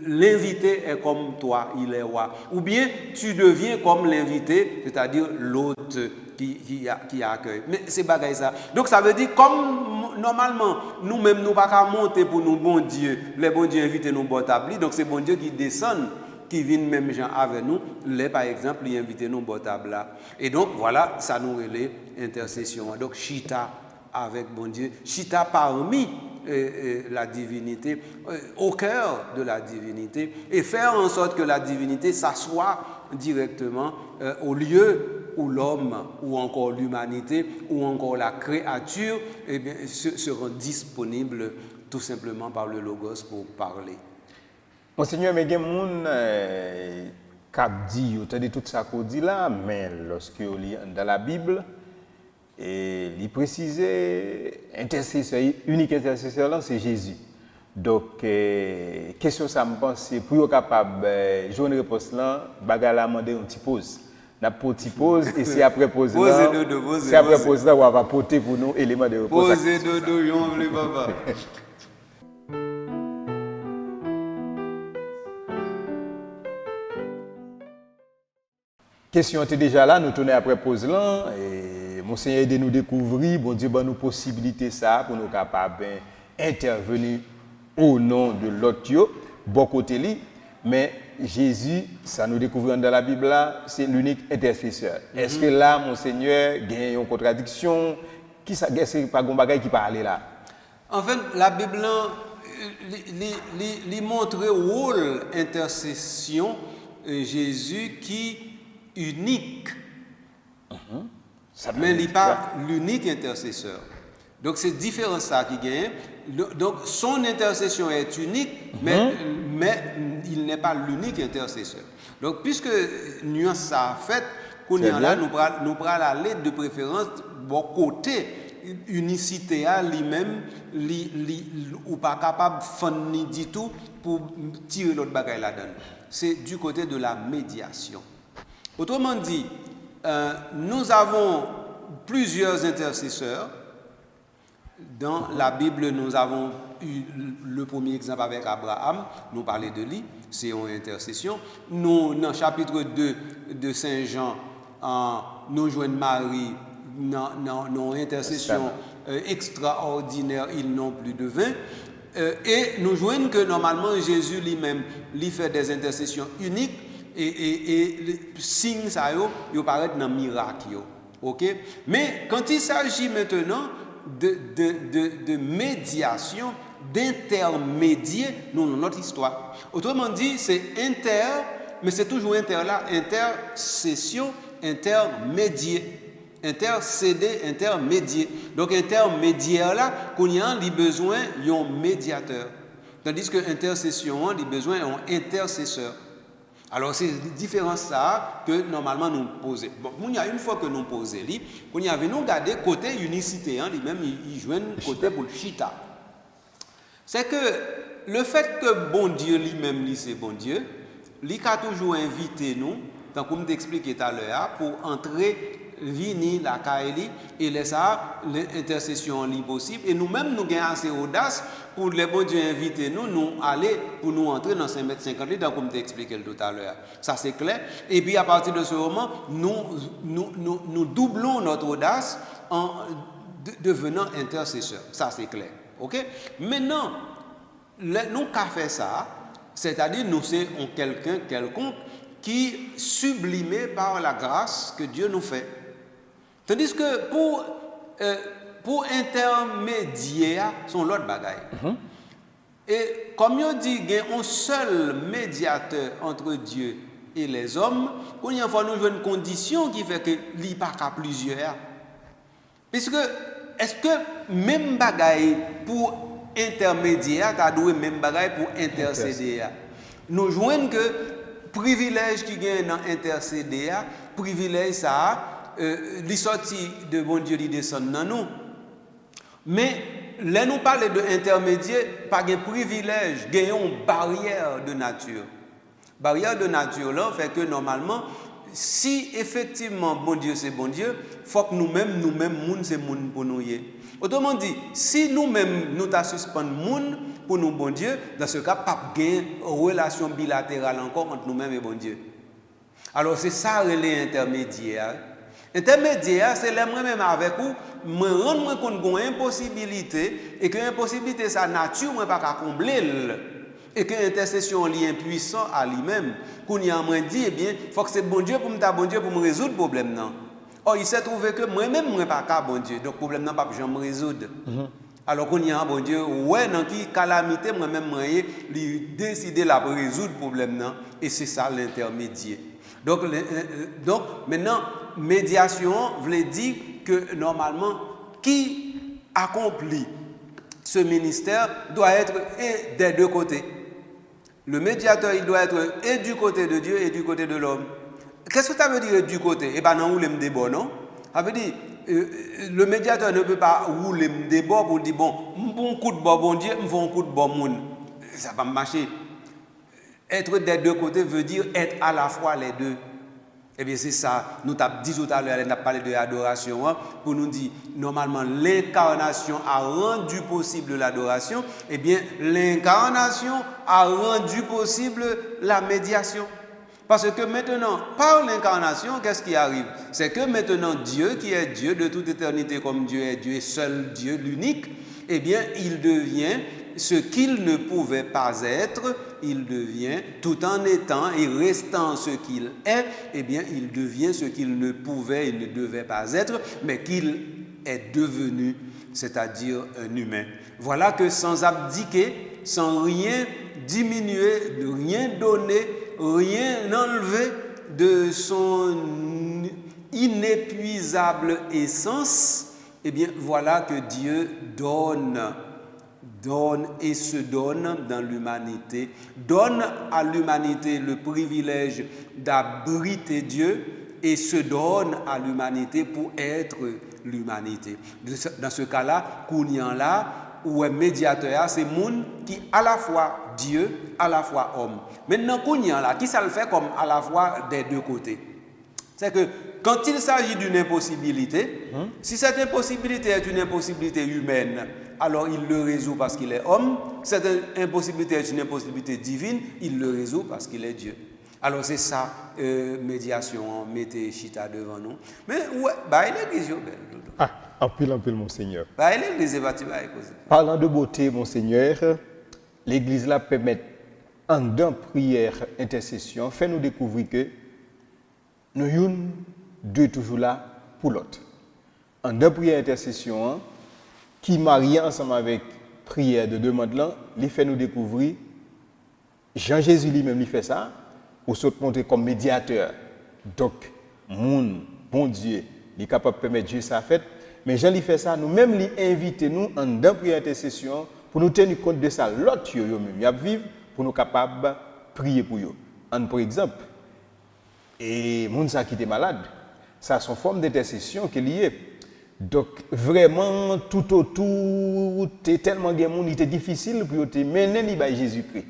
l'invité est comme toi, il est roi. Ou bien tu deviens comme l'invité, c'est-à-dire l'hôte qui accueille. Mais c'est bagaille ça. Donc ça veut dire comme normalement nous-mêmes nous pas qu'à monter pour nous bon Dieu, les bons dieux invités nous bon tabli, donc c'est bon Dieu qui descend qui viennent même gens avec nous, les par exemple, ils invitent nous au table là. Et donc voilà, ça nous relève intercession. Donc chita avec bon Dieu, chita parmi la divinité, au cœur de la divinité, et faire en sorte que la divinité s'assoie directement au lieu où l'homme, ou encore l'humanité, ou encore la créature, eh bien, seront disponibles tout simplement par le Logos pour parler. Monseigneur, mais il y a des gens qui disent tout ça qu'on dit là, mais lorsque on lit dans la Bible, et il précise intercesseur, unique intercesseur là, c'est Jésus. Donc, question ça me pense, c'est pour être capable de jouer une réponse là, bagala demander une petite pause. N'a pas une petite pause et c'est après pause là. C'est après pause là où on va porter pour nous éléments de réponse. Posez dodo, yon vle papa. Question était déjà là, nous tournons après pause là, et Monseigneur aide nous découvrir, bon Dieu, nous possibilité ça pour nous capables d'intervenir au nom de l'autre, bon côté lui, mais Jésus, ça nous découvre dans la Bible là, c'est l'unique intercesseur. Est-ce que là, Monseigneur, il y a une contradiction, qui ça, c'est pas un bagage qui parle là? En fait, la Bible lui montre le rôle intercession Jésus qui unique, mais il n'est pas l'unique intercesseur. Donc c'est différent ça qui gagne. Donc son intercession est unique, mais il n'est pas l'unique intercesseur. Donc puisque nuance ça fait, qu'on est là, nous prenons la lettre de préférence bon côté unicité à lui-même, ou pas capable de faire ni du tout pour tirer l'autre bagaille là-dedans. C'est du côté de la médiation. Autrement dit, nous avons plusieurs intercesseurs. Dans la Bible, nous avons eu le premier exemple avec Abraham, nous parlons de lui, c'est une intercession. Nous, dans le chapitre 2 de Saint Jean, nous joignons Marie dans une intercession extraordinaire, ils n'ont plus de vin. Et nous joignons que normalement Jésus lui-même lui fait des intercessions uniques. Et les signes, ça y apparaissent dans le miracle. Okay? Mais quand il s'agit maintenant de médiation, d'intermédier, nous, dans notre histoire. Autrement dit, c'est inter, mais c'est toujours inter là, intercession, intermédiaire. Intercéder, intermédiaire. Donc intermédiaire là, qu'on y a besoin d'un médiateur. Tandis que intercession, il a besoin d'un intercesseur. Alors c'est la différence ça que normalement nous posons. Bon, il y a une fois que nous posons, qu'on y avait nous garder côté unicité, lui-même il joue côté pour le chita. C'est que le fait que bon Dieu lui-même, c'est bon Dieu, il a toujours invité nous, tant comme t'expliqué tout à l'heure, pour entrer vini la kaeli et laisser l'intercession libre possible et nous-mêmes nous gagnons assez audace pour les bon Dieu inviter nous aller pour nous entrer dans 5,50 m comme tu expliqué tout à l'heure. Ça c'est clair. Et puis à partir de ce moment nous doublons notre audace en devenant intercesseur. Ça c'est clair. OK? Maintenant nous avons fait ça, c'est-à-dire nous c'est quelqu'un quelconque qui sublimé par la grâce que Dieu nous fait. Tandis que pour intermédiaire, son l'autre bagaille. Et comme on dit, il y a un seul médiateur entre Dieu et les hommes, il faut nous jouer une condition qui fait que il n'y a pas plusieurs. Puisque, est-ce que même bagaille pour intermédiaire, tu as doué même bagaille pour intercéder? Nous jouons que privilège qui gagne dans intercéder, privilège ça, les sorties de bon Dieu qui descendent dans nous. Mais là nous parlons de intermédiaire, pas de privilège, gagnons une barrière de nature. Barrière de nature là fait que normalement, si effectivement bon Dieu c'est bon Dieu, faut que nous-mêmes moun c'est moun pour nous. Autrement dit, si nous-mêmes nous ta suspendre moun pour nous bon Dieu, dans ce cas pas gain relation bilatérale encore entre nous-mêmes et bon Dieu. Alors c'est ça les intermédiaires. Intermédiaire, c'est les moi-même avec vous, me rendre compte qu'on a une impossibilité et que l'impossibilité, sa nature, moi pas qu'à combler. Et que l'intercession est impuissant à lui-même. Qu'on y a moins dit, eh bien, il faut que c'est bon Dieu pour me résoudre le problème. Non. Or, il s'est trouvé que moi-même, je ne suis pas qu'à bon Dieu. Donc, le problème n'est pas que je me résoudre. Alors qu'on y a un bon Dieu, ouais, dans qui calamité, moi-même, je décidé de résoudre le problème. Non. Et c'est ça l'intermédiaire. Donc, maintenant, médiation veut dire que normalement, qui accomplit ce ministère doit être des deux côtés. Le médiateur, il doit être et du côté de Dieu et du côté de l'homme. Qu'est-ce que ça veut dire du côté? Eh bien, non, rouler des bords, non? Ça veut dire, le médiateur ne peut pas rouler des bords pour dire, bon coup de bord, bon Dieu, me font un coup de bord, moun. Ça va marcher. Être des deux côtés veut dire être à la fois les deux. Eh bien, c'est ça. Nous avons dit tout à l'heure, on a parlé de l'adoration, hein, pour nous dire, normalement, l'incarnation a rendu possible l'adoration. Eh bien, l'incarnation a rendu possible la médiation. Parce que maintenant, par l'incarnation, qu'est-ce qui arrive? C'est que maintenant, Dieu, qui est Dieu de toute éternité, comme Dieu est Dieu, seul Dieu, l'unique, eh bien, il devient ce qu'il ne pouvait pas être, il devient, tout en étant et restant ce qu'il est, eh bien, il devient ce qu'il ne pouvait et ne devait pas être, mais qu'il est devenu, c'est-à-dire un humain. Voilà que sans abdiquer, sans rien diminuer, de rien donner, rien enlever de son inépuisable essence, eh bien, voilà que Dieu donne et se donne dans l'humanité, donne à l'humanité le privilège d'abriter Dieu et se donne à l'humanité pour être l'humanité. Dans ce cas-là, Kounyan là, ou un médiateur, c'est monde qui à la fois Dieu, à la fois homme. Maintenant, Kounyan là, qui ça le fait comme à la fois des deux côtés? C'est que quand il s'agit d'une impossibilité, si cette impossibilité est une impossibilité humaine, alors il le résout parce qu'il est homme. Cette impossibilité est une impossibilité divine, il le résout parce qu'il est Dieu. Alors c'est ça, médiation, mettez Chita devant nous. Mais ouais, bah il est l'église. Ah, en pile, Monseigneur. Bah il est l'église, Parlant de beauté, Monseigneur, l'église là permet, en deux prières, intercession, fait nous découvrir que nous sommes deux toujours là pour l'autre. En deux prières, intercession, qui marie ensemble avec prière de demande là, il fait nous découvrir, Jean-Jésus lui-même il fait ça, ou saute monter comme médiateur. Donc, bon Dieu, il est capable de permettre Dieu ça fait. Mais Jean lui fait ça, nous-mêmes, lui inviter nous en dans prière intercession pour nous tenir compte de ça. L'autre, eux-mêmes, ils vivent pour nous capables de prier pour eux. Par exemple, et moun sa qui était malade, ça a son forme d'intercession qui est liée. Donc, vraiment, tout autour, tellement de monde, il était difficile pour te mener à Jésus-Christ.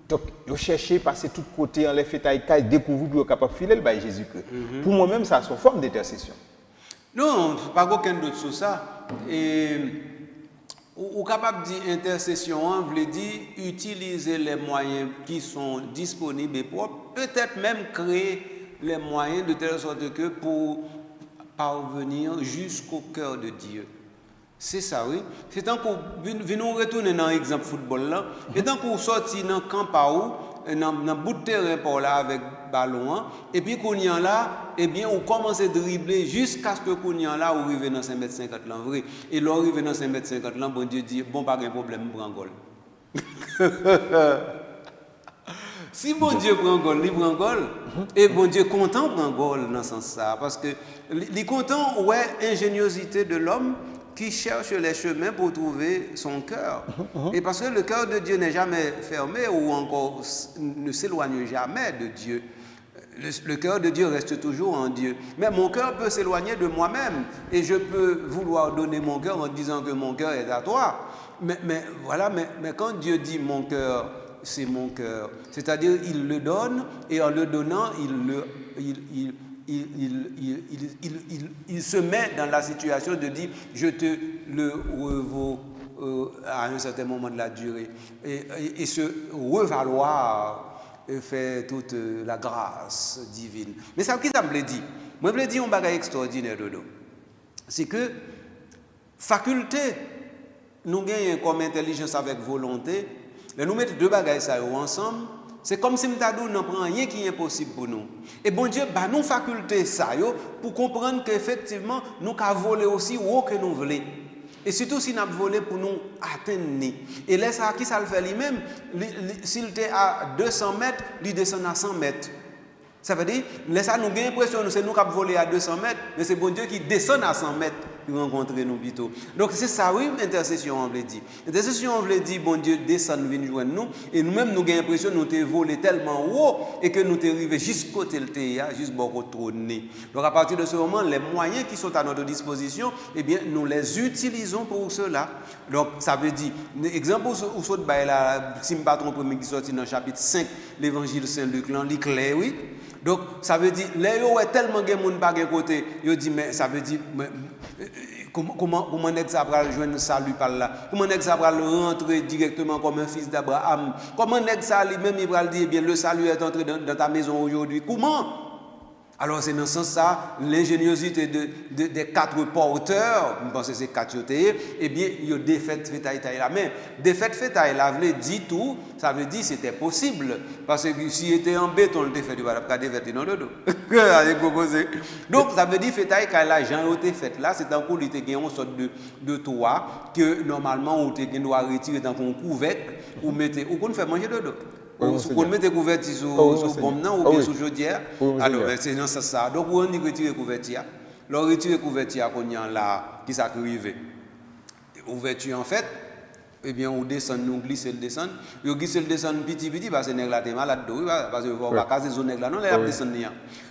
Donc, je cherchais passer tout côté en les fait à découvrir pour être capable de filer le Jésus-Christ. Pour moi-même, ça a son forme d'intercession. Non, pas aucun doute sur ça. Et ou capable de dire intercession, on veut dire utiliser les moyens qui sont disponibles et propres, peut-être même créer les moyens de telle sorte que pour parvenir jusqu'au cœur de Dieu. C'est ça, oui. C'est tant qu'on nous retourner dans l'exemple football là, et tant qu'on sortit dans le camp par où, dans le bout de terrain par là avec ballon, et puis qu'on y en là, eh bien, on commence à dribbler jusqu'à ce que qu'on y en là, on arrive dans 5,50 m là, vrai. Et là, on arrive dans 5,50 m là, bon Dieu dit, bon, pas de problème, prend goal. Si bon Dieu prend goal, il prend goal. Et bon Dieu content prend goal dans ce sens-là. Parce que il est content, ouais, ingéniosité de l'homme qui cherche les chemins pour trouver son cœur. Et parce que le cœur de Dieu n'est jamais fermé ou encore ne s'éloigne jamais de Dieu. Le cœur de Dieu reste toujours en Dieu. Mais mon cœur peut s'éloigner de moi-même. Et je peux vouloir donner mon cœur en disant que mon cœur est à toi. Mais quand Dieu dit mon cœur, c'est mon cœur. C'est-à-dire, il le donne et en le donnant, il se met dans la situation de dire je te le revaux à un certain moment de la durée. Et ce revaloir fait toute la grâce divine. Mais ça, qui ça me dit? Moi, je me dis un bagage extraordinaire, Dodo. C'est que faculté, nous gagnons comme intelligence avec volonté. Nous mettons deux bagages ça ensemble. C'est comme si nous n'avons pas rien qui est impossible pour nous. Et bon Dieu, bah, nous faculté ça pour comprendre qu'effectivement, nous avons volé aussi où que nous voulons. Et surtout si nous avons volé pour nous atteindre. Et là, ça, qui ça le fait lui-même? S'il était à 200 mètres, il descend à 100 mètres. Ça veut dire, là, ça nous avons l'impression que c'est nous qui avons volé à 200 mètres, mais c'est bon Dieu qui descend à 100 mètres pour rencontrer nous plutôt. Donc c'est ça, oui, intercession, on veut dire. Intercession, on veut dire, bon Dieu descend, vient joindre nous, et nous-mêmes, nous avons l'impression que nous avons volé tellement haut, et que nous avons arrivé jusqu'au côté de théâtre, jusqu'au trône. Donc à partir de ce moment, les moyens qui sont à notre disposition, eh bien, nous les utilisons pour cela. Donc ça veut dire, exemple, où saute là, si je ne me pas trompe, qui sorti dans le chapitre 5, l'évangile Saint-Luc, là, il clair, oui. Donc, ça veut dire, là, il y a tellement de monde par un côté, il dit, mais ça veut dire, comment est-ce que ça va joindre le salut par là? Comment est-ce que ça va rentrer directement comme un fils d'Abraham? Comment est-ce que ça lui-même, il va dire, eh bien, le salut est entré dans ta maison aujourd'hui? Comment? Alors, c'est dans ce sens-là, l'ingéniosité des quatre porteurs, je pense que c'est quatre, eh bien, il y a des fêtes fêtailles là. Mais des fêtes fêtailles là, dit tout, ça veut dire que c'était possible. Parce que s'il était en béton, le défait, il va pas défait dans le dos. Donc, ça veut dire fêtailles quand la gens ont été faites là, c'est en cours, il y a une sorte de toit que normalement, on doit retirer dans un couvercle ou mettre, ou qu'on fait manger de dos. Ou on met des couvertures sur pomme ou bien sur chaudière. Alors, c'est dans ça. Donc, on dit retirer couverture. On retire couverture qu'on y a là, qui s'arrive. Ouverture, en fait, eh bien, on descend, nous glisse le descend. On glisse le descend petit, parce que les nègres sont malades, parce que on va casser les nègres là, non, les descend.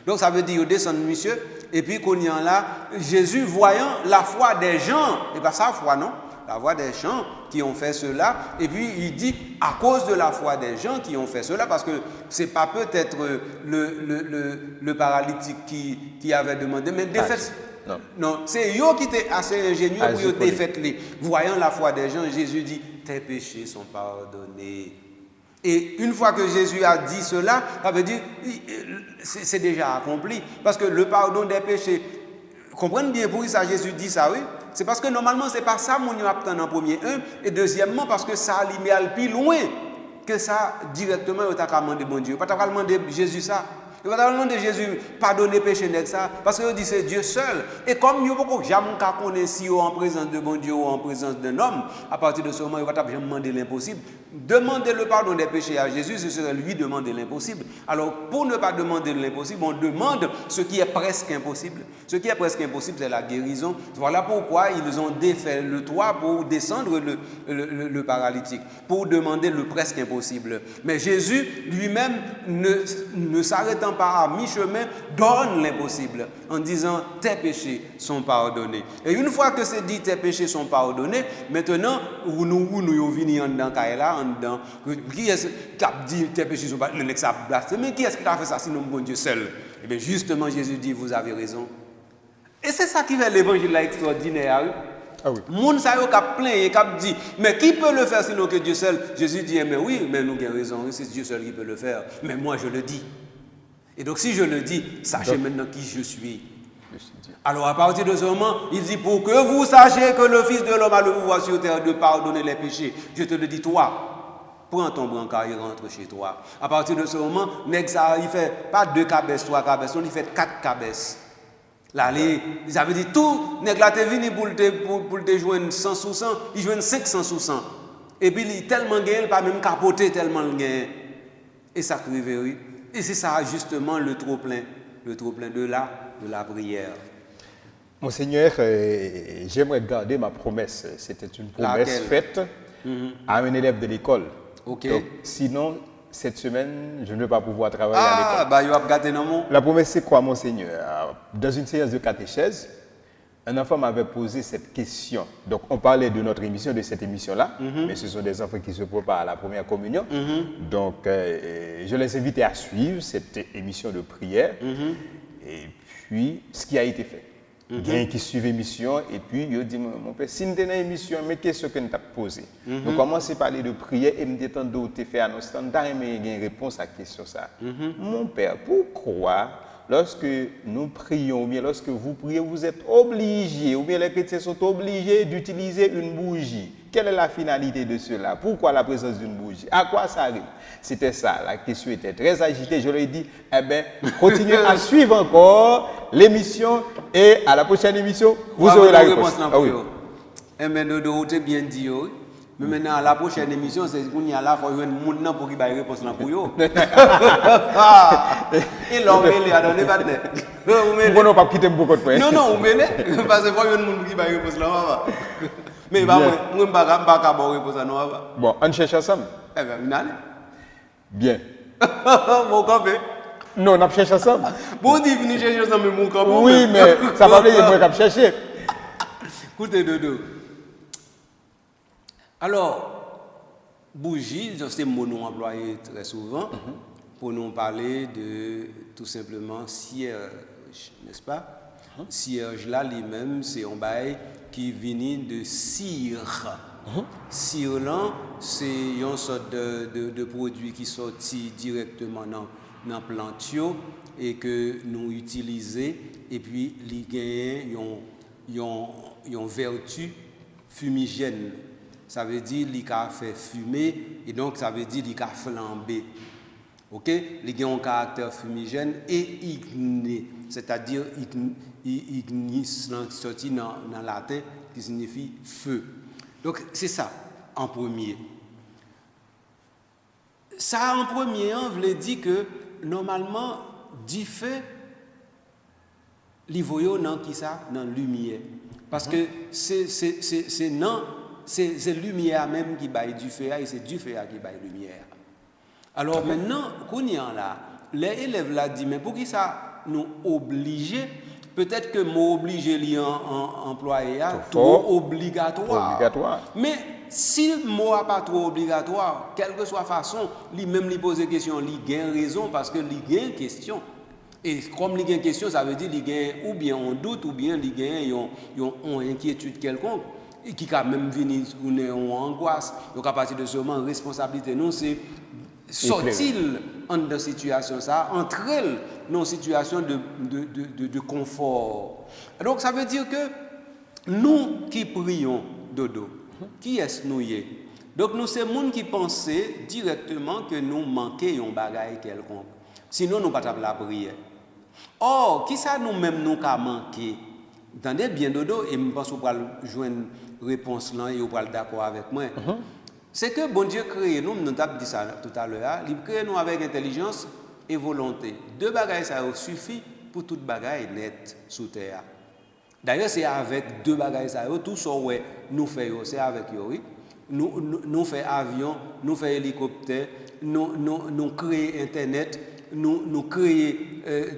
Donc, ça veut dire, on descend, monsieur, et puis qu'on y a là, Jésus voyant la foi des gens, et pas sa foi, non? La foi des gens qui ont fait cela, et puis il dit à cause de la foi des gens qui ont fait cela, parce que c'est pas peut-être le paralytique qui avait demandé, mais défaite. Non, c'est eux qui étaient assez ingénieux pour défaite les. Voyant la foi des gens, Jésus dit tes péchés sont pardonnés. Et une fois que Jésus a dit cela, ça veut dire c'est déjà accompli, parce que le pardon des péchés. Comprenez bien pour ça Jésus dit ça, oui. C'est parce que normalement, ce n'est pas ça mon attend en premier. Et deuxièmement, parce que ça lui met plus loin que ça directement, il t'a demandé bon Dieu. Il t'a demandé Jésus ça. Il t'a demandé Jésus pardonner péché net ça. Parce qu'il dit c'est Dieu seul. Et comme il n'y a pas jamais connaître si en présence de bon Dieu ou en présence d'un homme, à partir de ce moment, il va jamais demander l'impossible. demander le pardon des péchés à Jésus, ce serait lui demander l'impossible. Alors, pour ne pas demander l'impossible, on demande ce qui est presque impossible. Ce qui est presque impossible, c'est la guérison. Voilà pourquoi ils ont défait le toit pour descendre le paralytique, pour demander le presque impossible. Mais Jésus, lui-même, ne s'arrêtant pas à mi-chemin, donne l'impossible en disant « tes péchés sont pardonnés ». Et une fois que c'est dit « tes péchés sont pardonnés », maintenant, nous venons dans Kaila, qui est-ce qui a dit tes péchés sont pardonnés, mais qui est-ce qui a fait ça sinon bon Dieu seul? Et bien justement, Jésus dit « vous avez raison ». Et c'est ça qui fait l'évangile là extraordinaire. Ah oui. Moun sa yo k'ap plein et k'ap dit mais qui peut le faire sinon que Dieu seul? Jésus dit mais oui, mais nous avons raison, c'est Dieu seul qui peut le faire. Mais moi je le dis. Et donc si je le dis, sachez maintenant qui je suis. Alors à partir de ce moment, il dit pour que vous sachiez que le Fils de l'homme a le pouvoir sur terre de pardonner les péchés. Je te le dis toi. Prends ton brancard et rentre chez toi. À partir de ce moment, il fait pas 2 cabesses, 3 cabesses, il fait 4 cabesses. Là, ils avaient dit tout, nèg la te vini pour te joindre 100 sous 100, il joignent 500 sous 100. Et puis, il tellement gagné, pas même capoté tellement gagné. Et ça crive, oui. Et c'est ça, justement, le trop-plein de la prière. Monseigneur, j'aimerais garder ma promesse. C'était une promesse faite à un élève de l'école. Ok. Donc, sinon, cette semaine, je ne vais pas pouvoir travailler à l'école. Ah, bah, il va gâter non mon. La promesse, c'est quoi, Monseigneur? Dans une séance de catéchèse, un enfant m'avait posé cette question. Donc, on parlait de notre émission, de cette émission-là, mais ce sont des enfants qui se préparent à la première communion. Donc, je les invite à suivre cette émission de prière. Et puis, ce qui a été fait. Il y a qui suivent l'émission et puis il dit mon père, si nous avons une émission, mais qu'est-ce que nous avons posé? Nous commençons à parler de prière et me disons de te faire un instant, une réponse à la question ça. Mon père, pourquoi lorsque nous prions ou bien lorsque vous priez, vous êtes obligés ou bien les chrétiens sont obligés d'utiliser une bougie? Quelle est la finalité de cela? Pourquoi la présence d'une bougie? À quoi ça arrive? C'était ça, la question était très agitée. Je leur ai dit, eh bien, continuez à suivre encore l'émission et à la prochaine émission, vous aurez la réponse. Ah oui. Eh bien, Dodo, tu bien dit, mais maintenant, à la prochaine émission, c'est qu'on y a là, il faut y avoir un monde pour qu'il ait la réponse pour vous. Et l'homme, il a donné pas de net. Pourquoi on pas quitter beaucoup de points? Non, vous m'aimez, parce qu'il faut y avoir un monde pour qu'il ait la réponse là. Mais moi, je ne vais pas avoir réponse à nous. Bon, on cherche ensemble. Eh bien, vous allez. Bien. Mon campé. Non, on cherche ensemble. Bon, dit, venez chercher ensemble mon campé. Oui, mais ça va venir moi qui chercher. Écoutez, Dodo. Alors, bougie, c'est un mot nous employé très souvent pour nous parler de tout simplement cierge, n'est-ce pas? Cierge là lui-même, c'est un bail qui vient de cire. Cire là, c'est une sorte de produit qui sortit directement dans plantio et que nous utilisons et puis il y a une vertu fumigène. Ça veut dire qu'il a fait fumer et donc ça veut dire qu'il a flambé. OK? Il a un caractère fumigène et igné, c'est-à-dire ignis sorti dans latin qui signifie feu. Donc c'est ça en premier. Ça en premier, on veut dire que normalement du feu l'ivoyo dans qui ça dans lumière parce que c'est non c'est lumière même qui baille du feu et c'est du feu qui baille lumière. Alors maintenant, qu'on y en là, les élèves là dit mais pour qui ça nous obliger? Peut-être que mot obligé li employé trop obligatoire. Mais si le mot n'est pas trop obligatoire, quelle que soit la façon, lui-même lui pose des questions, il gagne raison parce que il gagne question. Et comme il gagne question, ça veut dire qu'il gagne ou bien on doute ou bien il gagne une inquiétude quelconque. Et qui a même venu en angoisse. Donc à partir de ce moment, responsabilité, nous, c'est sortir en situation ça, entre elles, dans une situation de confort. Donc ça veut dire que nous qui prions, Dodo, qui est-ce nous y est? Donc nous, c'est gens qui pensent directement que nous manquons un bagage quelconque. Sinon, nous ne pouvons pas la prière. Or, qui ça nous-mêmes nous avons manqué? Attendez bien, Dodo, et je pense que vous allez jouer une réponse là et vous allez d'accord avec moi. C'est que bon Dieu crée nous, nous avons dit ça tout à l'heure, il crée nous avec intelligence et volonté. Deux bagailles ça suffit pour toute bagaille nette sous terre. D'ailleurs, c'est avec deux bagailles ça tout ça ouais nous faisons, c'est avec eux, oui. Nous faisons avion, nous faisons hélicoptère, nous créons internet, nous créons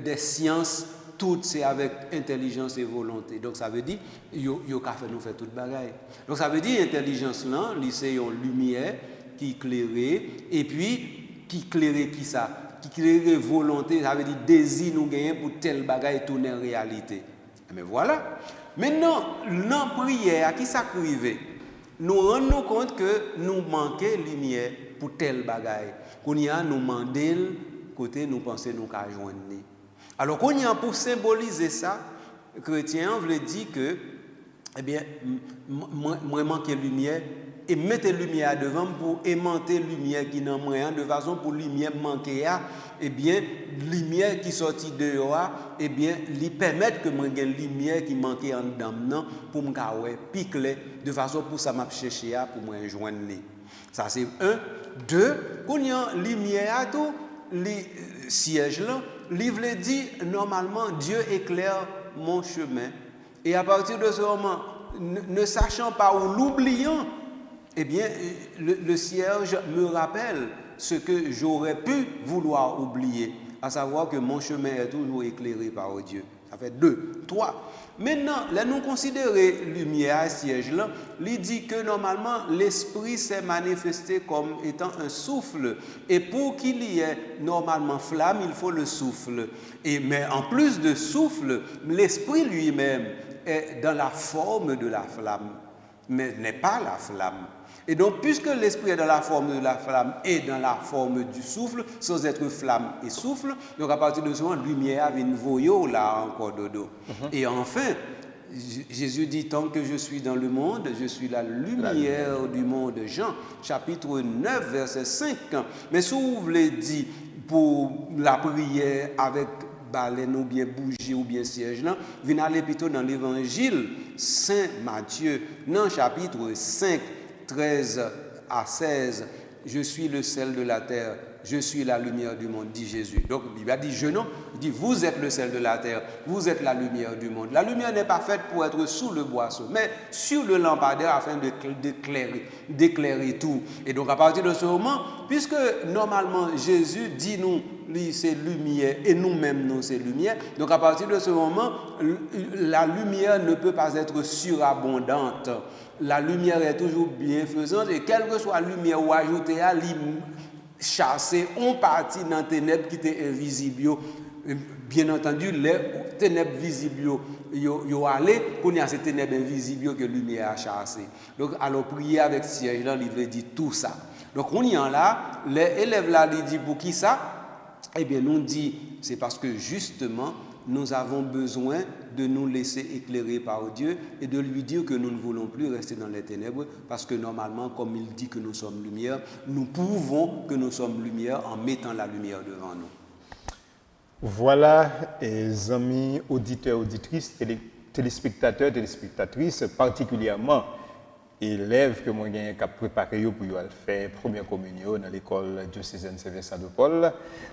des sciences. Tout c'est avec intelligence et volonté. Donc ça veut dire yo fait nous faire toute bagaille. Donc ça veut dire intelligence là, c'est une lumière qui éclairait et puis qui éclairait qui ça, qui éclairait volonté, ça veut dire désir nous gagner pour telle bagaille tourner en réalité. Mais voilà. Maintenant, dans prière, qui ça arrive? Nous rendons compte que nous manquons lumière pour telle bagaille. Qu'on y a nous demander côté nous penser nous qu'à joindre. Alors, pour symboliser ça, les chrétiens veulent dire que, eh bien, moi manque lumière et mettez lumière devant pour aimanter lumière qui n'a moyen de façon pour lumière manquer, eh bien, lumière qui sortit dehors, eh bien, lui permettre que moi gagne lumière qui manquait en dedans pour me gawer piquer de façon pour ça m'a chercher pour moi joindre. Ça c'est un, deux, qu'on y a lumière à tout les sièges là. Livre dit normalement Dieu éclaire mon chemin et à partir de ce moment ne sachant pas ou l'oubliant eh bien le cierge me rappelle ce que j'aurais pu vouloir oublier, à savoir que mon chemin est toujours éclairé par Dieu. Ça fait 2, 3. Maintenant, là nous considérer lumière siège là, il dit que normalement l'esprit s'est manifesté comme étant un souffle et pour qu'il y ait normalement flamme, il faut le souffle. Mais en plus de souffle, l'esprit lui-même est dans la forme de la flamme, mais n'est pas la flamme. Et donc, puisque l'esprit est dans la forme de la flamme et dans la forme du souffle, sans être flamme et souffle, donc à partir de ce moment, lumière vient voyo là encore dodo. Et enfin, Jésus dit, tant que je suis dans le monde, je suis la lumière du monde. Jean, chapitre 9, verset 5. Mais si vous voulez dire pour la prière avec baleine ou bien bougie ou bien siège, venez aller plutôt dans l'évangile Saint Matthieu, dans chapitre 5, 13 à 16, je suis le sel de la terre, je suis la lumière du monde, dit Jésus. Donc, il a dit je non, il dit vous êtes le sel de la terre, vous êtes la lumière du monde. La lumière n'est pas faite pour être sous le boisseau, mais sur le lampadaire afin d'éclairer tout. Et donc, à partir de ce moment, puisque normalement Jésus dit nous, lui c'est lumière et nous-mêmes nous c'est lumière, donc à partir de ce moment, la lumière ne peut pas être surabondante. La lumière est toujours bienfaisante et quelle que soit la lumière ou ajoutée à chasser, on partit dans les ténèbres qui étaient invisibles. Bien entendu, les ténèbres visibles, yo allé, qu'on y a ces ténèbres invisibles que la lumière a chassé. Donc, alors prier avec siège là, il veut dire tout ça. Donc, on y en là, les élèves là, ils disent pour qui ça? Eh bien, nous dit, c'est parce que justement, nous avons besoin de nous laisser éclairer par Dieu et de lui dire que nous ne voulons plus rester dans les ténèbres parce que normalement, comme il dit que nous sommes lumière, nous prouvons que nous sommes lumière en mettant la lumière devant nous. Voilà, les amis auditeurs, auditrices, téléspectateurs, téléspectatrices, particulièrement élèves que moi j'ai préparé pour faire première communion dans l'école diocésaine Saint-Vincent de Paul.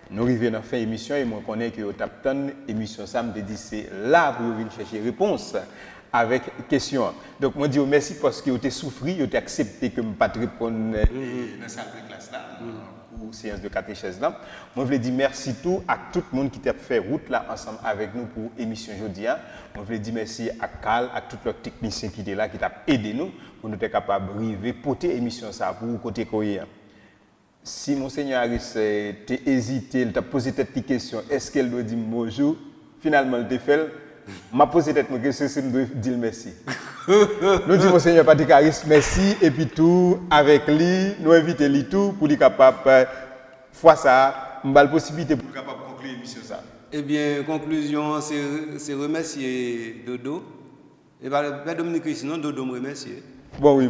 Nous arrivons à la fin de l'émission et moi je connais que vous avez l'émission ça me dit c'est là pour venir chercher réponse avec question. Donc moi je dis merci parce que vous avez souffert, vous avez accepté que je ne pas répondre dans la salle de classe là. Pour séance de catéchèse là. Moi je veux dire merci à tout le monde qui a fait route là ensemble avec nous pour l'émission aujourd'hui. Moi je veux dire merci à Carl, à tous les techniciens qui étaient là qui t'ont aidé nous pour nous être capables de porter l'émission ça pour côté coréen. Si monseigneur Harris t'a hésité, il t'a posé cette question, est-ce qu'elle doit dire bonjour? Finalement il t'a fait. M'a posé cette question, c'est nous dire merci. Nous disons Monseigneur Patrick Harris merci et puis tout avec lui, nous invitons lui tout pour lui capable fois ça, m'ba la possibilité pour capable conclure l'émission ça. Eh bien, conclusion, c'est remercier Dodo. Et pas Dominique Christ, Dodo me remercier. Bon oui.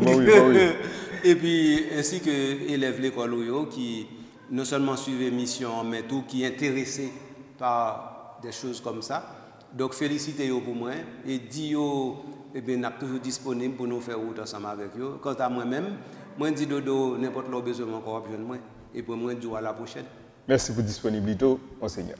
Et puis ainsi que élèves l'école qui non seulement suivent l'émission mais tout qui est intéressé par des choses comme ça. Donc félicitez-vous pour moi et dis-vous, eh bien, nous sommes toujours disponibles pour nous faire route ensemble avec vous. Quant à moi-même, Moi, je dis dodo, n'importe quel besoin encore, moi, et puis moi, je dis à la prochaine. Merci pour la disponibilité, enseignant.